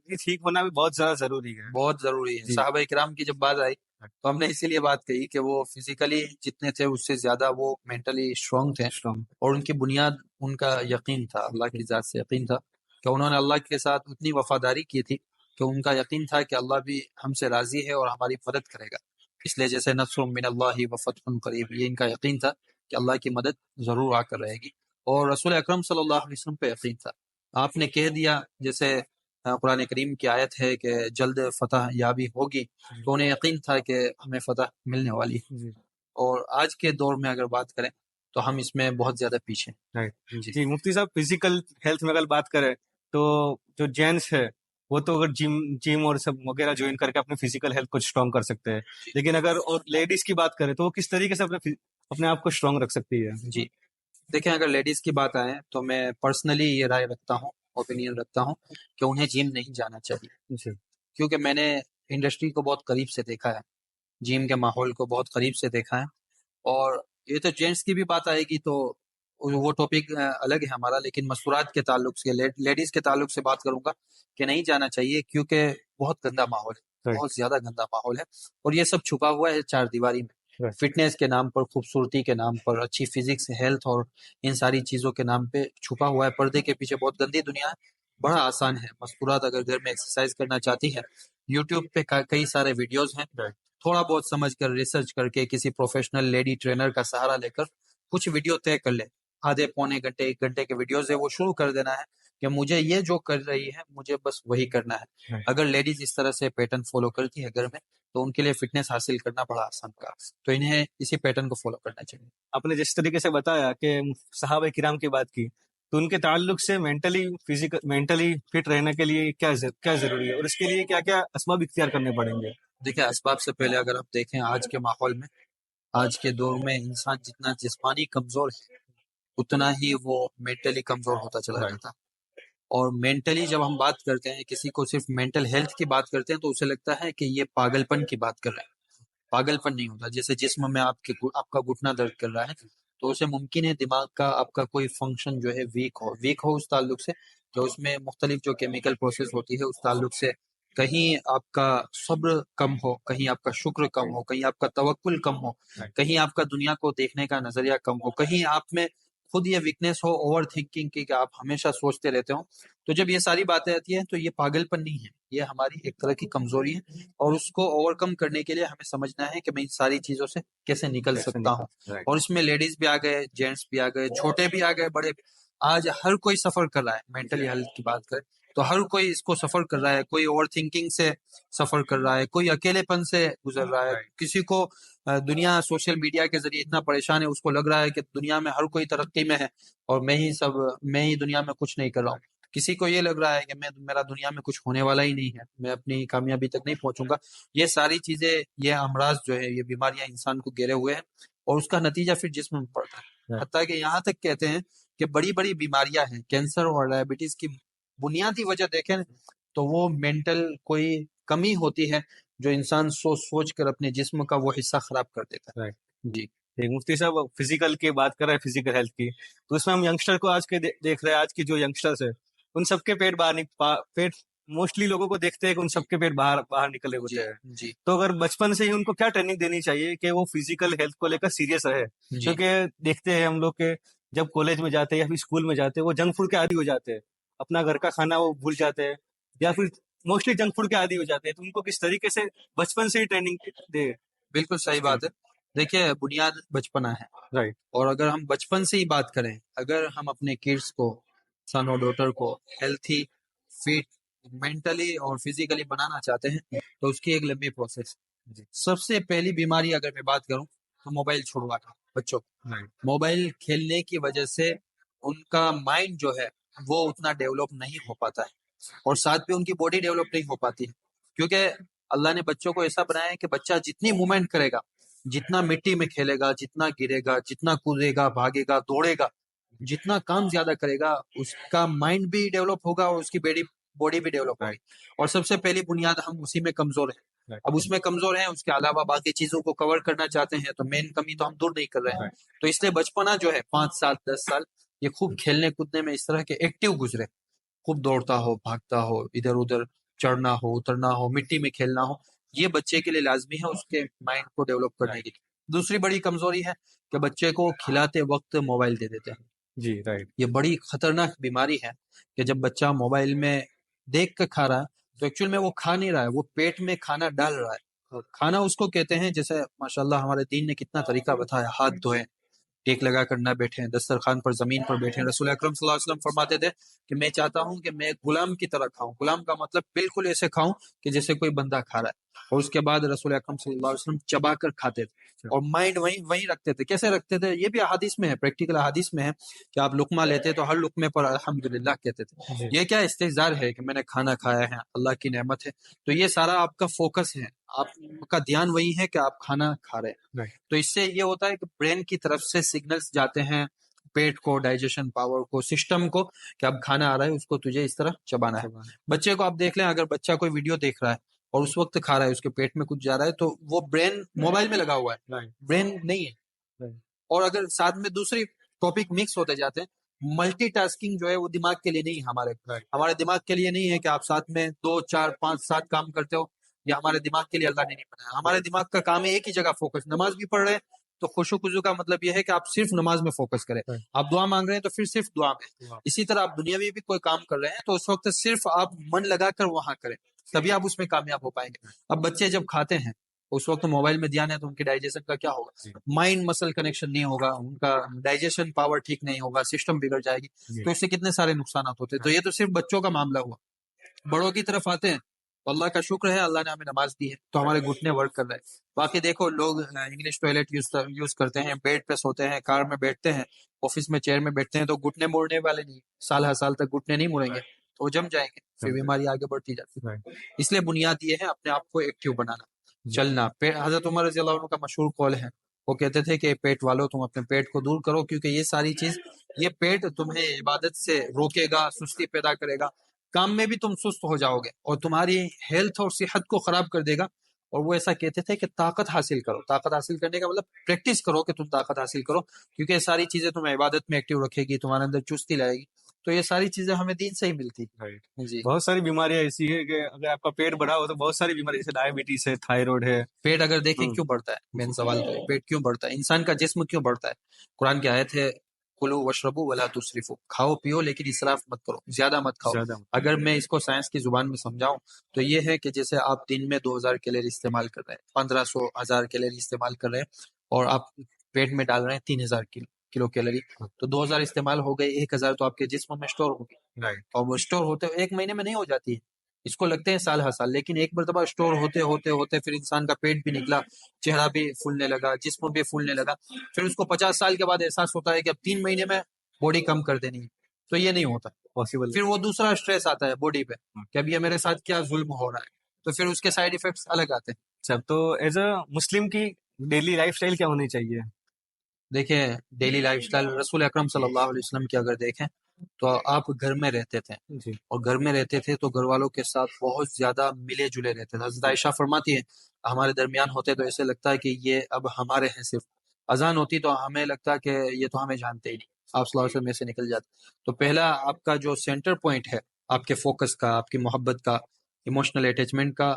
भी ठीक होना भी बहुत ज्यादा जरूरी है। बहुत जरूरी है। साहबा किराम की जब बात आई तो हमने इसीलिए बात कही कि वो फिजिकली जितने थे उससे ज्यादा वो मेंटली स्ट्रांग थे, और उनकी बुनियाद उनका यकीन था, अल्लाह की जात से यकीन था कि उन्होंने अल्लाह के साथ उतनी वफादारी की थी कि उनका यकीन था कि अल्लाह भी हमसे राजी है और हमारी मदद करेगा। इसलिए जैसे नस्रुम मिनल्लाहि व फतहुन करीब, ये इनका यकीन था कि अल्लाह की मदद जरूर आकर रहेगी, और रसूल अकरम सल्लल्लाहु अलैहि वसल्लम पे यकीन था। आपने कह दिया जैसे कुरान करीम की आयत है कि जल्द फतह याबी होगी, तो उन्हें यकीन था कि हमें फतह मिलने वाली है। और आज के दौर में अगर बात करें तो हम इसमें बहुत ज्यादा पीछे हैं। जी मुफ्ती साहब, फिजिकल हेल्थ में अगर बात करें तो जो जेंट्स है वो तो अगर जिम और सब वगैरह ज्वाइन करके अपने फिजिकल हेल्थ को स्ट्रॉन्ग कर सकते हैं, लेकिन अगर और लेडीज की बात करें तो वो किस तरीके से अपने आप को स्ट्रॉन्ग रख सकती है? जी, देखें, अगर लेडीज की बात आए तो मैं पर्सनली ये राय रखता हूँ, ओपिनियन रखता हूँ कि उन्हें जिम नहीं जाना चाहिए, क्योंकि मैंने इंडस्ट्री को बहुत करीब से देखा है, जिम के माहौल को बहुत करीब से देखा है। और ये तो जेंट्स की भी बात आएगी तो वो टॉपिक अलग है हमारा, लेकिन मस्तूरात के ताल्लुक से, लेडीज के ताल्लुक से बात करूंगा कि नहीं जाना चाहिए, क्योंकि बहुत गंदा माहौल है, बहुत ज्यादा गंदा माहौल है, और ये सब छुपा हुआ है चार दीवारी में। फिटनेस के नाम पर, खूबसूरती के नाम पर, अच्छी फिजिक्स, हेल्थ और इन सारी चीजों के नाम पे छुपा हुआ है। पर्दे के पीछे बहुत गंदी दुनिया है। बड़ा आसान है, मस्तूरात अगर घर में एक्सरसाइज करना चाहती है, यूट्यूब पे कई सारे वीडियोज हैं, थोड़ा बहुत समझ कर, रिसर्च करके, किसी प्रोफेशनल लेडी ट्रेनर का सहारा लेकर कुछ वीडियो तय कर ले, आधे पौने घंटे 1 घंटे के वीडियोज है, वो शुरू कर देना है कि मुझे ये जो कर रही है मुझे बस वही करना है। अगर लेडीज इस तरह से पैटर्न फॉलो करती है घर में, तो उनके लिए फिटनेस हासिल करना बड़ा आसान काम है, तो इन्हें इसी पैटर्न को फॉलो करना चाहिए। आपने जिस तरीके से बताया कि सहाबा किराम की बात की, तो उनके ताल्लुक से मेंटली फिट रहने के लिए क्या जरूरी है और इसके लिए क्या क्या असबाब इख्तियार करने पड़ेंगे? देखिए, असबाब से पहले अगर आप देखें आज के माहौल में, आज के दौर में इंसान जितना जिस्मानी कमजोर है उतना ही वो मेंटली कमजोर होता चला जाता है। और मेंटली जब हम बात करते हैं, किसी को सिर्फ मेंटल हेल्थ की बात करते हैं, तो उसे लगता है कि ये पागलपन की बात कर रहे हैं। पागलपन नहीं होता। जैसे जिस्म में आपका घुटना दर्द कर रहा है, तो उसे मुमकिन है दिमाग का आपका कोई फंक्शन जो है वीक हो उस ताल्लुक से, जो उसमें मुख्तलिफ जो केमिकल प्रोसेस होती है उस ताल्लुक से, कहीं आपका सब्र कम हो, कहीं आपका शुक्र कम हो, कहीं आपका तवक्कुल कम हो, कहीं आपका दुनिया को देखने का नजरिया कम हो, कहीं आप में खुद ये वीकनेस हो ओवर थिंकिंग की, कि आप हमेशा सोचते रहते हो। तो जब ये सारी बातें आती हैं तो ये पागलपन नहीं है, ये हमारी एक तरह की कमजोरी है, और उसको ओवरकम करने के लिए हमें समझना है कि मैं इन सारी चीजों से कैसे निकल सकता हूँ। और इसमें लेडीज भी आ गए, जेंट्स भी आ गए, छोटे भी आ गए, बड़े भी। आज हर कोई सफर कर रहा है। मेंटली हेल्थ की बात करें तो हर कोई इसको सफर कर रहा है। कोई ओवर थिंकिंग से सफर कर रहा है, कोई अकेलेपन से गुजर रहा है, किसी को दुनिया सोशल मीडिया के जरिए इतना परेशान है, उसको लग रहा है कि दुनिया में हर कोई तरक्की में है और मैं ही दुनिया में कुछ नहीं कर रहा हूँ। किसी को ये लग रहा है कि मेरा दुनिया में कुछ होने वाला ही नहीं है, मैं अपनी कामयाबी तक नहीं पहुंचूंगा। ये सारी चीजें, ये अमराज जो है, ये बीमारियां इंसान को घेरे हुए हैं, और उसका नतीजा फिर जिस्म में पड़ता है। हत्ता कि यहाँ तक कहते हैं कि बड़ी बड़ी बीमारियां हैं, कैंसर और डायबिटीज की बुनियादी वजह देखें तो वो मेंटल कोई कमी होती है जो इंसान सोच सोच कर अपने जिस्म का वो हिस्सा खराब कर देता है। राइट। जी ठीक, मुफ्ती साहब फिजिकल की बात कर रहे हैं, फिजिकल हेल्थ की, तो उसमें हम यंगस्टर को आज के देख रहे हैं, आज की जो यंगस्टर्स है उन सबके पेट बाहर पेट मोस्टली लोगों को देखते हैं कि उन सबके पेट बाहर बाहर निकले होते जी हैं। जी तो अगर बचपन से ही उनको क्या ट्रेनिंग देनी चाहिए कि वो फिजिकल हेल्थ को लेकर सीरियस रहे? जी क्योंकि देखते हैं हम लोग के जब कॉलेज में जाते हैं या फिर स्कूल में जाते हैं वो जंक फूड के आदी हो जाते हैं, अपना घर का खाना वो भूल जाते हैं या फिर मोस्टली जंक फूड के आदी हो जाते हैं। तो उनको किस तरीके से बचपन से ही ट्रेनिंग दे? बिल्कुल सही बात है। देखिए बुनियाद बचपना है, राइट। और अगर हम बचपन से ही बात करें, अगर हम अपने किड्स को, सन और डॉटर को हेल्थी, फिट, मेंटली और फिजिकली बनाना चाहते हैं तो उसकी एक लंबी प्रोसेस है। जी। सबसे पहली बीमारी अगर मैं बात करूं तो मोबाइल छुड़वाना बच्चों को। राइट। मोबाइल खेलने की वजह से उनका माइंड जो है वो उतना डेवलप नहीं हो पाता है, और साथ में उनकी बॉडी डेवलप नहीं हो पाती है, क्योंकि अल्लाह ने बच्चों को ऐसा बनाया है कि बच्चा जितनी मूवमेंट करेगा, जितना मिट्टी में खेलेगा, जितना गिरेगा, जितना कूदेगा, भागेगा, दौड़ेगा, जितना काम ज्यादा करेगा, उसका माइंड भी डेवलप होगा और उसकी बॉडी बॉडी भी डेवलप होगी। और सबसे पहली बुनियाद हम उसी में कमजोर है। राइट। अब उसमें कमजोर है, उसके अलावा बाकी चीजों को कवर करना चाहते हैं तो मेन कमी तो हम दूर नहीं कर रहे हैं। तो इसलिए बचपना जो है 5 साल 10 साल ये खूब खेलने कूदने में इस तरह के एक्टिव गुजरे, खूब दौड़ता हो, भागता हो, इधर उधर चढ़ना हो, उतरना हो, मिट्टी में खेलना हो, ये बच्चे के लिए लाजमी है उसके माइंड को डेवलप करने के लिए। दूसरी बड़ी कमजोरी है कि बच्चे को खिलाते वक्त मोबाइल दे देते हैं। जी। राइट। ये बड़ी खतरनाक बीमारी है कि जब बच्चा मोबाइल में देख कर खा रहा है तो एक्चुअल में वो खा नहीं रहा है, वो पेट में खाना डाल रहा है। और खाना उसको कहते हैं, जैसे माशाल्लाह हमारे दीन ने कितना तरीका बताया, हाथ धोए, टेक लगा कर ना बैठे, दस्तरखान पर जमीन पर बैठे। रसूल अकरम सल्लल्लाहु अलैहि वसल्लम फरमाते थे कि मैं चाहता हूं कि मैं गुलाम की तरह खाऊं। गुलाम का मतलब बिल्कुल ऐसे खाऊं कि जैसे कोई बंदा खा रहा है। और उसके बाद रसूल अकरम सल्लल्लाहु अलैहि वसल्लम चबा कर खाते थे और माइंड वहीं वहीं रखते थे। कैसे रखते थे? ये भी अहादीस में है, प्रैक्टिकल अहादीस में है कि आप लुकमा लेते तो हर लुकमे पर अल्हम्दुलिल्लाह कहते थे। जी। ये क्या इस्तेजार है कि मैंने खाना खाया है, अल्लाह की नेमत है। तो ये सारा आपका फोकस है, आपका ध्यान वही है कि आप खाना खा रहे हैं। राइट। तो इससे ये होता है कि ब्रेन की तरफ से सिग्नल्स जाते हैं पेट को, डाइजेशन पावर को, सिस्टम को, कि अब खाना आ रहा है, उसको तुझे इस तरह चबाना है। बच्चे को आप देख लें, अगर बच्चा कोई वीडियो देख रहा है और उस वक्त खा रहा है, उसके पेट में कुछ जा रहा है, तो वो ब्रेन मोबाइल में लगा हुआ है, राइट। ब्रेन नहीं है। राइट। और अगर साथ में दूसरी टॉपिक मिक्स होते जाते हैं, मल्टीटास्किंग जो है वो दिमाग के लिए नहीं है। हमारे दिमाग के लिए नहीं है कि आप साथ में 2 4 5 7 काम करते हो। या हमारे दिमाग के लिए अल्लाह ने नहीं बनाया। हमारे दिमाग का काम है एक ही जगह फोकस। नमाज भी पढ़ रहे हैं तो खुशू खुजू का मतलब यह है कि आप सिर्फ नमाज में फोकस करें। आप दुआ मांग रहे हैं तो फिर सिर्फ दुआ में। इसी तरह आप दुनियावी भी कोई काम कर रहे हैं तो उस वक्त सिर्फ आप मन लगाकर वहां करें, तभी आप उसमें कामयाब हो पाएंगे। अब बच्चे जब खाते हैं उस वक्त मोबाइल में ध्यान है तो उनके डाइजेशन का क्या होगा? माइंड मसल कनेक्शन नहीं होगा, उनका डाइजेशन पावर ठीक नहीं होगा, सिस्टम बिगड़ जाएगी। तो इससे कितने सारे नुकसान होते हैं। तो ये तो सिर्फ बच्चों का मामला हुआ। बड़ों की तरफ आते हैं तो अल्लाह का शुक्र है, अल्लाह ने हमें नमाज दी है तो हमारे घुटने वर्क कर रहे हैं। बाकी देखो लोग इंग्लिश टॉयलेट यूज करते हैं, बेड पे सोते हैं, कार में बैठते हैं, ऑफिस में चेयर में बैठते हैं, तो घुटने मुड़ने वाले नहीं, साल हर साल तक घुटने नहीं मुड़ेंगे तो वो जम जाएंगे, फिर बीमारी आगे बढ़ती जाती है। इसलिए बुनियाद ये है अपने आप को एक्टिव बनाना, चलना। हजरत उमर रज़ी अल्लाह अन्हु का मशहूर कौल है, वो कहते थे कि पेट वालों तुम अपने पेट को दूर करो, क्योंकि ये सारी चीज, ये पेट तुम्हें इबादत से रोकेगा, सुस्ती पैदा करेगा, काम में भी तुम सुस्त हो जाओगे और तुम्हारी हेल्थ और सेहत को खराब कर देगा। और वो ऐसा कहते थे कि ताकत हासिल करो। ताकत हासिल करने का मतलब प्रैक्टिस करो कि तुम ताकत हासिल करो, क्योंकि ये सारी चीजें तुम्हें इबादत में एक्टिव रखेगी, तुम्हारे अंदर चुस्ती लाएगी। तो ये सारी चीजें हमें दीन से ही मिलती है। जी। बहुत सारी बीमारियां ऐसी है कि अगर आपका पेट बढ़ा हो तो बहुत सारी बीमारी, जैसे डायबिटीज है, थायराइड है। पेट अगर देखें क्यों बढ़ता है, मेन सवाल तो है पेट क्यों बढ़ता है, इंसान का जिस्म क्यों बढ़ता है। कुरान की आयत है, कुलू वशरबू वला तुसरिफू, खाओ पियो लेकिन इसराफ मत करो, ज्यादा मत खाओ। अगर मैं इसको साइंस की जुबान में समझाऊं तो ये है कि जैसे आप दिन में 2000 कैलोरी इस्तेमाल कर रहे हैं, 1500 1000 कैलोरी इस्तेमाल कर रहे हैं और आप पेट में डाल रहे हैं 3000 किलो कैलोरी, तो 2000 इस्तेमाल हो गए, 1000 तो आपके जिस्म में स्टोर होगी। और वो स्टोर होते एक महीने में नहीं हो जाती है, इसको लगते हैं साल हर साल, लेकिन एक मरतबा स्टोर होते होते होते फिर इंसान का पेट भी निकला, चेहरा भी फूलने लगा, जिस्म भी फूलने लगा। फिर उसको 50 साल के बाद एहसास होता है कि अब 3 महीने में बॉडी कम कर देनी है, तो ये नहीं होता पॉसिबल। फिर वो दूसरा स्ट्रेस आता है बॉडी पे कि अब ये मेरे साथ क्या जुल्म हो रहा है, तो फिर उसके साइड इफेक्ट्स अलग आते हैं। सब तो एज अ मुस्लिम की डेली लाइफस्टाइल क्या होनी चाहिए? देखिए डेली लाइफस्टाइल रसूल अकरम सल्लल्लाहु अलैहि वसल्लम की अगर देखें तो आप घर में रहते थे, जी और घर में रहते थे तो घर वालों के साथ बहुत ज्यादा मिले जुले रहते थे। हज़रत आयशा फरमाती है, हमारे दरमियान होते तो ऐसे लगता है कि ये अब हमारे हैं सिर्फ। अजान होती तो हमें लगता है कि ये तो हमें जानते ही नहीं, आप सल्लल्लाहु अलैहि वसल्लम में से निकल जाते। तो पहला आपका जो सेंटर पॉइंट है आपके फोकस का, आपकी मोहब्बत का, इमोशनल अटैचमेंट का,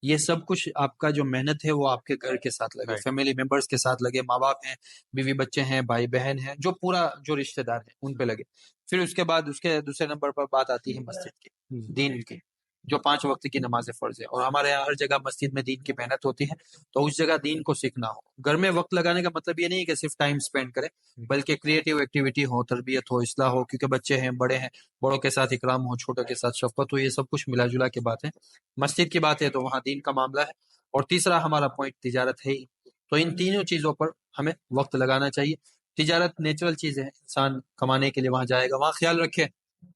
ये सब कुछ आपका जो मेहनत है वो आपके घर के साथ लगे, राइट फैमिली मेंबर्स के साथ लगे, माँ बाप हैं, बीवी बच्चे हैं, भाई बहन हैं, जो पूरा जो रिश्तेदार है उन पे लगे। फिर उसके बाद उसके दूसरे नंबर पर बात आती है मस्जिद की, दीन की, जो 5 वक्त की नमाज़ें फ़र्ज़ है, और हमारे यहाँ हर जगह मस्जिद में दीन की मेहनत होती है, तो उस जगह दीन को सीखना हो। घर में वक्त लगाने का मतलब ये नहीं है कि सिर्फ टाइम स्पेंड करें, बल्कि क्रिएटिव एक्टिविटी हो, तरबियत हो, इस्लाह हो, क्योंकि बच्चे हैं, बड़े हैं, बड़ों के साथ इकराम हो, छोटों के साथ शफ़क़त हो, ये सब कुछ मिला-जुला के बात है। मस्जिद की बात है तो वहाँ दीन का मामला है, और तीसरा हमारा पॉइंट तिजारत है ही। तो इन तीनों चीज़ों पर हमें वक्त लगाना चाहिए। तिजारत नेचुरल चीज़ है, इंसान कमाने के लिए वहाँ जाएगा, वहाँ ख्याल रखें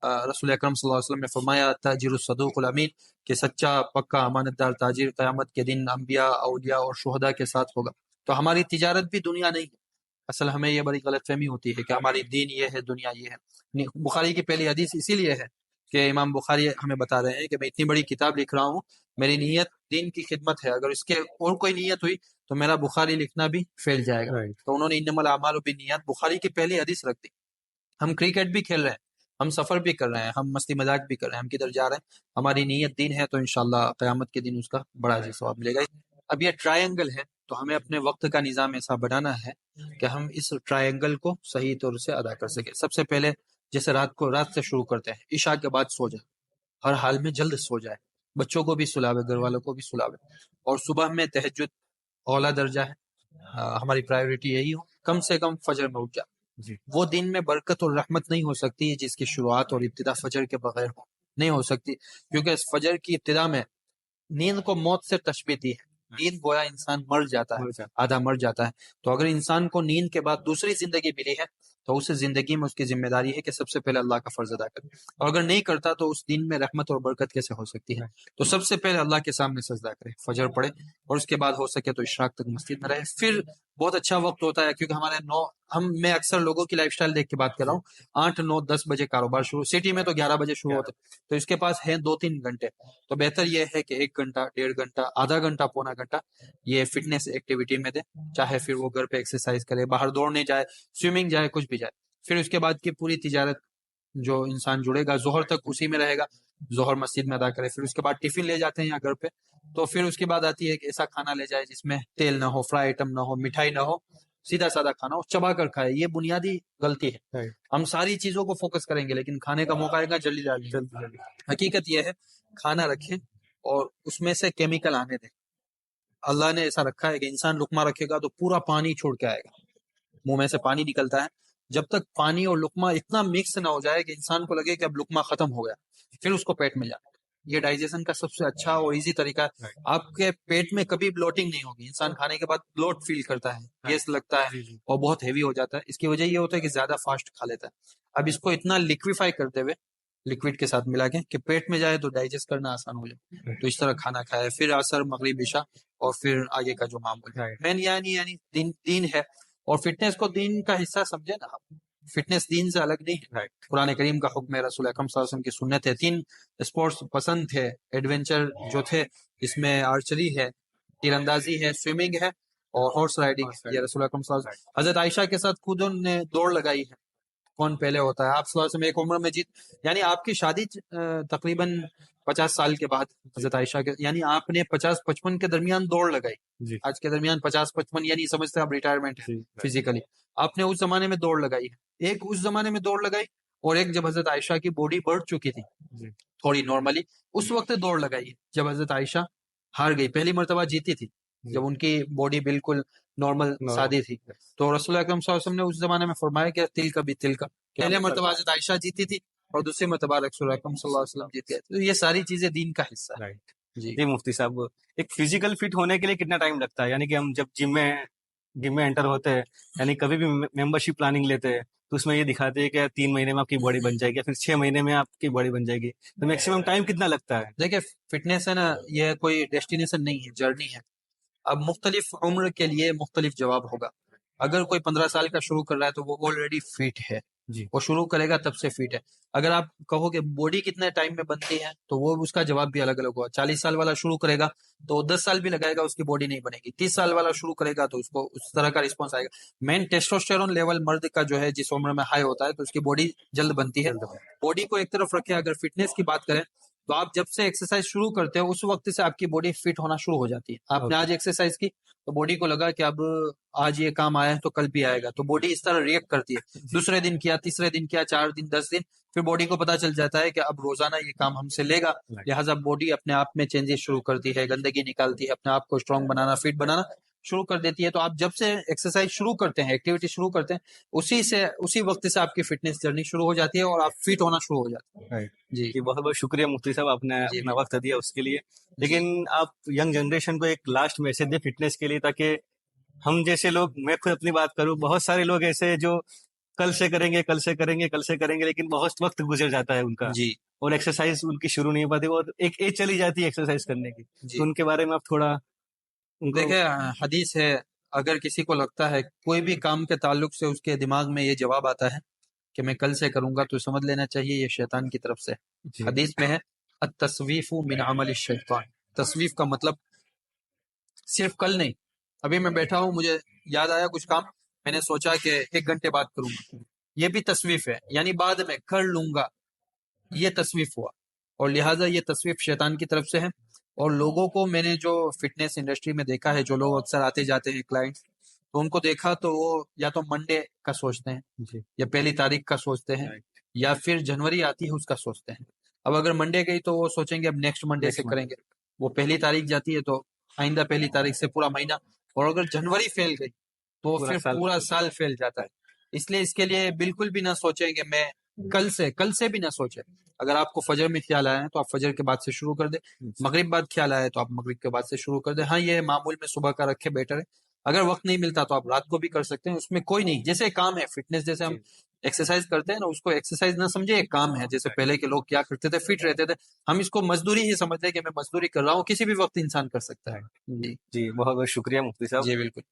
रसूल अकरम सल्लल्लाहु अलैहि वसल्लम ने फरमाया ताजिरुस सदूकुल अमीन, कि सच्चा पक्का अमानतदार ताजिर क़यामत के दिन अंबिया, औलिया और शुहदा के साथ होगा। तो हमारी तिजारत भी दुनिया नहीं है। असल हमें ये बड़ी गलतफहमी होती है कि हमारी दीन ये है, दुनिया ये है। बुखारी की पहली हदीस इसीलिए है कि इमाम बुखारी हमें बता रहे हैं कि मैं इतनी बड़ी किताब लिख रहा हूँ, मेरी नीयत दीन की खिदमत है, अगर इसके और कोई नीयत हुई तो मेरा बुखारी लिखना भी फेल जाएगा। राइट तो उन्होंने इन्नमल आमालु बिन्नियात बुखारी की पहली हदीस रख दी। हम क्रिकेट भी खेल रहे हैं, हम सफर भी कर रहे हैं, हम मस्ती मजाक भी कर रहे हैं, हम किधर जा रहे हैं, हमारी नीयत दीन है, तो इंशाल्लाह क़यामत के दिन उसका बड़ा अजीब सवाब मिलेगा। अब ये ट्रायंगल है, तो हमें अपने वक्त का निज़ाम ऐसा बनाना है कि हम इस ट्रायंगल को सही तौर से अदा कर सके। सबसे पहले जैसे रात से शुरू करते हैं, इशा के बाद सो जाए, हर हाल में जल्द सो जाए, बच्चों को भी सुलावे, घर वालों को भी सुलावे, और सुबह में तहज्जुद औला दर्जा है, हमारी प्रायोरिटी यही हो, कम से कम फजर में उठ जाए। जी वो दिन में बरकत और रहमत नहीं हो सकती है जिसकी शुरुआत और इब्तिदा फजर के बगैर हो, नहीं हो सकती, क्योंकि इस फजर की इब्तिदा में नींद को मौत से तशबीह दी है। नींद गोया इंसान मर जाता है, मर जाता आधा मर जाता है। तो अगर इंसान को नींद के बाद दूसरी जिंदगी मिली है, तो उस जिंदगी में उसकी जिम्मेदारी है कि सबसे पहले अल्लाह का फर्ज अदा करे, और अगर नहीं करता तो उस दिन में रहमत और बरकत कैसे हो सकती है। है तो सबसे पहले अल्लाह के सामने सजदा करे, फजर पढ़े, और उसके बाद हो सके तो इशराक तक मस्जिद में रहे। फिर बहुत अच्छा वक्त होता है, क्योंकि हमारे नौ हम मैं अक्सर लोगों की लाइफस्टाइल देख के बात कर रहा हूँ, 8 9 10 बजे कारोबार शुरू, सिटी में तो 11 बजे शुरू होता है, तो इसके पास है 2 3 घंटे। तो बेहतर यह है कि 1 घंटा, 1.5 घंटा, आधा घंटा, पौना घंटा ये फिटनेस एक्टिविटी में दे, चाहे फिर वो घर पे एक्सरसाइज करे, बाहर दौड़ने जाए, स्विमिंग जाए, कुछ भी जाए। फिर उसके बाद की पूरी तिजारत जो इंसान जुड़ेगा, जोहर तक उसी में रहेगा, जोहर मस्जिद में अदा करे, फिर उसके बाद टिफिन ले जाते हैं यहाँ घर पे, तो फिर उसके बाद आती है कि ऐसा खाना ले जाए जिसमें तेल ना हो, फ्राई आइटम ना हो, मिठाई ना हो, सीधा साधा खाना हो, चबा कर खाए। ये बुनियादी गलती है। राइट हम सारी चीजों को फोकस करेंगे, लेकिन खाने का मौका आएगा जल्दी जल्दी। जल्दी जल्दी हकीकत यह है, खाना रखें और उसमें से केमिकल आने दें। अल्लाह ने ऐसा रखा है कि इंसान लुकमा रखेगा तो पूरा पानी छोड़ के आएगा, मुंह में से पानी निकलता है। जब तक पानी और लुकमा इतना मिक्स ना हो जाए कि इंसान को लगे कि अब लुकमा खत्म हो गया, फिर उसको पेट में जाए। ये डाइजेशन का सबसे अच्छा और इजी तरीका है। राइट आपके पेट में कभी ब्लोटिंग नहीं होगी, इंसान खाने के बाद ब्लोट फील करता है, गैस लगता है, जी जी और बहुत हेवी हो जाता है। इसकी वजह ये होता है कि ज्यादा फास्ट खा लेता है। अब इसको इतना लिक्विफाई करते हुए, लिक्विड के साथ मिला के, कि पेट में जाए तो डाइजेस्ट करना आसान हो जाए, तो इस तरह खाना खाए, फिर असर, मगरिब, इशा, और फिर आगे का जो मामूल है। राइट मेन यानी दीन दीन है, और फिटनेस को दीन का हिस्सा समझे ना आप। फिटनेस दीन से अलग नहीं है। राइट कुरान करीम का हुक्म है, रसूल अकरम सल्लल्लाहु अलैहि वसल्लम की सुन्नत है। 3 स्पोर्ट्स पसंद थे, एडवेंचर जो थे, इसमें आर्चरी है, तीरंदाजी है, स्विमिंग है, और हॉर्स राइडिंग हॉर्स है। ये राइडिंग रसूल अकरम सल्लल्लाहु अलैहि राइट वसल्लम हजरत आयशा के साथ खुद उन्होंने दौड़ लगाई है, कौन पहले होता है। आप सल्लल्लाहु अलैहि वसल्लम एक उम्र में जीत, यानी आपकी शादी तकरीबन 50 साल के बाद हजरत आयशा के, यानी आपने 50 55 के दरमियान दौड़ लगाई। जी आज के दरमियान 50 55 यानी समझते हैं आप रिटायरमेंट है जी राइट फिजिकली। आपने उस जमाने में दौड़ लगाई है, एक उस जमाने में दौड़ लगाई, और एक जब हजरत आयशा की बॉडी बढ़ चुकी थी जी थोड़ी नॉर्मली, उस वक्त दौड़ लगाई है जब हजरत आयशा हार गई, पहली मर्तबा जीती थी जी जब उनकी बॉडी बिल्कुल नॉर्मल नॉर्मल सादी थी। तो रसूल अकरम सल्लल्लाहु अलैहि वसल्लम ने उस जमाने में फरमाया कि तिल का भी तिल का, पहले मर्तबा हजरत आयशा जीती थी, और दूसरी मर्तबा रसूल अकरम सल्लल्लाहु अलैहि वसल्लम जीत गए। तो ये सारी चीजें दीन का हिस्सा है। राइट जी जी मुफ्ती साहब, एक फिजिकल फिट होने के लिए कितना टाइम लगता है? यानी कि हम जब जिम में एंटर होते हैं, यानी कभी भी मेंबरशिप प्लानिंग लेते हैं, तो उसमें ये दिखाते हैं कि 3 महीने में आपकी बॉडी बन जाएगी, या फिर 6 महीने में आपकी बॉडी बन जाएगी, तो मैक्सिमम टाइम कितना लगता है? देखिए, फिटनेस है ना, यह कोई डेस्टिनेशन नहीं है, जर्नी है। अब मुख्तलिफ उम्र के लिए मुख्तलिफ जवाब होगा। अगर कोई 15 साल का शुरू कर रहा है तो वो ऑलरेडी फिट है, जी वो शुरू करेगा तब से फिट है। अगर आप कहोगे बॉडी कितने टाइम में बनती है, तो वो उसका जवाब भी अलग अलग होगा। 40 साल वाला शुरू करेगा तो 10 साल भी लगाएगा, उसकी बॉडी नहीं बनेगी। 30 साल वाला शुरू करेगा तो उसको उस तरह का रिस्पॉन्स आएगा। मेन टेस्टोस्टेरोन लेवल मर्द का जो है जिस उम्र में हाई होता है, तो उसकी बॉडी जल्द बनती है। जल्द बॉडी को एक तरफ रखे, अगर फिटनेस की बात करें तो आप जब से एक्सरसाइज शुरू करते हो उस वक्त से आपकी बॉडी फिट होना शुरू हो जाती है। आपने आज एक्सरसाइज की तो बॉडी को लगा कि अब आज ये काम आया है तो कल भी आएगा, तो बॉडी इस तरह रिएक्ट करती है। दूसरे दिन किया, तीसरे दिन किया, 4 दिन, 10 दिन, फिर बॉडी को पता चल जाता है कि अब रोजाना ये काम हमसे लेगा। लिहाजा बॉडी अपने आप में चेंजेस शुरू करती है, गंदगी निकालती है, अपने आप को स्ट्रांग बनाना, फिट बनाना शुरू कर देती है। तो आप जब से एक्सरसाइज शुरू करते हैं, एक्टिविटी शुरू करते हैं, उसी वक्त से आपकी फिटनेस जर्नी शुरू हो जाती है और आप फिट होना शुरू हो जाते हैं। जी जी, बहुत बहुत शुक्रिया मुफ्ती साहब, आपने जी अपना वक्त दिया उसके लिए। लेकिन आप यंग जनरेशन को एक लास्ट मैसेज दें फिटनेस के लिए, ताकि हम जैसे लोग, मैं खुद अपनी बात करूं, बहुत सारे लोग ऐसे जो कल से करेंगे, कल से करेंगे, कल से करेंगे, लेकिन बहुत वक्त गुजर जाता है उनका जी और एक्सरसाइज उनकी शुरू नहीं हो पाती और एक एज चली जाती है एक्सरसाइज करने की। जी तो उनके बारे में आप थोड़ा उनको। देखिए, हदीस है, अगर किसी को लगता है कोई भी काम के ताल्लुक से उसके दिमाग में ये जवाब आता है कि मैं कल से करूंगा, तो समझ लेना चाहिए ये शैतान की तरफ से। जी हदीस में है अत-तस्वीफु मिन अमल शैतान। तस्वीफ का मतलब सिर्फ कल नहीं, अभी मैं बैठा हूँ, मुझे याद आया कुछ काम, मैंने सोचा कि 1 घंटे बाद करूंगा, ये भी तस्वीफ है, यानी बाद में कर लूंगा, ये तस्वीफ हुआ। और लिहाजा ये तस्वीफ शैतान की तरफ से है। और लोगों को मैंने जो फिटनेस इंडस्ट्री में देखा है, जो लोग अक्सर आते जाते हैं क्लाइंट्स, तो उनको देखा तो वो या तो मंडे का सोचते हैं, जी या 1 तारीख का सोचते हैं, या फिर जनवरी आती है उसका सोचते हैं। अब अगर मंडे गई तो वो सोचेंगे अब नेक्स्ट मंडे से करेंगे। वो 1 तारीख जाती है तो आइंदा 1 तारीख से पूरा महीना। और अगर जनवरी फेल गई तो पूरा फिर साल। पूरा साल फेल जाता है। इसलिए इसके लिए बिल्कुल भी ना सोचें कि मैं कल से भी ना सोचे। अगर आपको फजर में ख्याल आया है तो आप फजर के बाद से शुरू कर दे, मगरिब बाद ख्याल आया है तो आप मगरिब के बाद से शुरू कर दे। हाँ, ये मामूल में सुबह का रखे बेटर है। अगर वक्त नहीं मिलता तो आप रात को भी कर सकते हैं, उसमें कोई नहीं। जैसे काम है फिटनेस, जैसे हम एक्सरसाइज करते हैं ना, उसको एक्सरसाइज ना समझे, एक काम है। जैसे पहले के लोग क्या करते थे, फिट रहते थे, हम इसको मजदूरी ही समझते हैं कि मैं मजदूरी कर रहा हूँ, किसी भी वक्त इंसान कर सकता है। जी जी, बहुत बहुत शुक्रिया मुफ्ती साहब। जी बिल्कुल।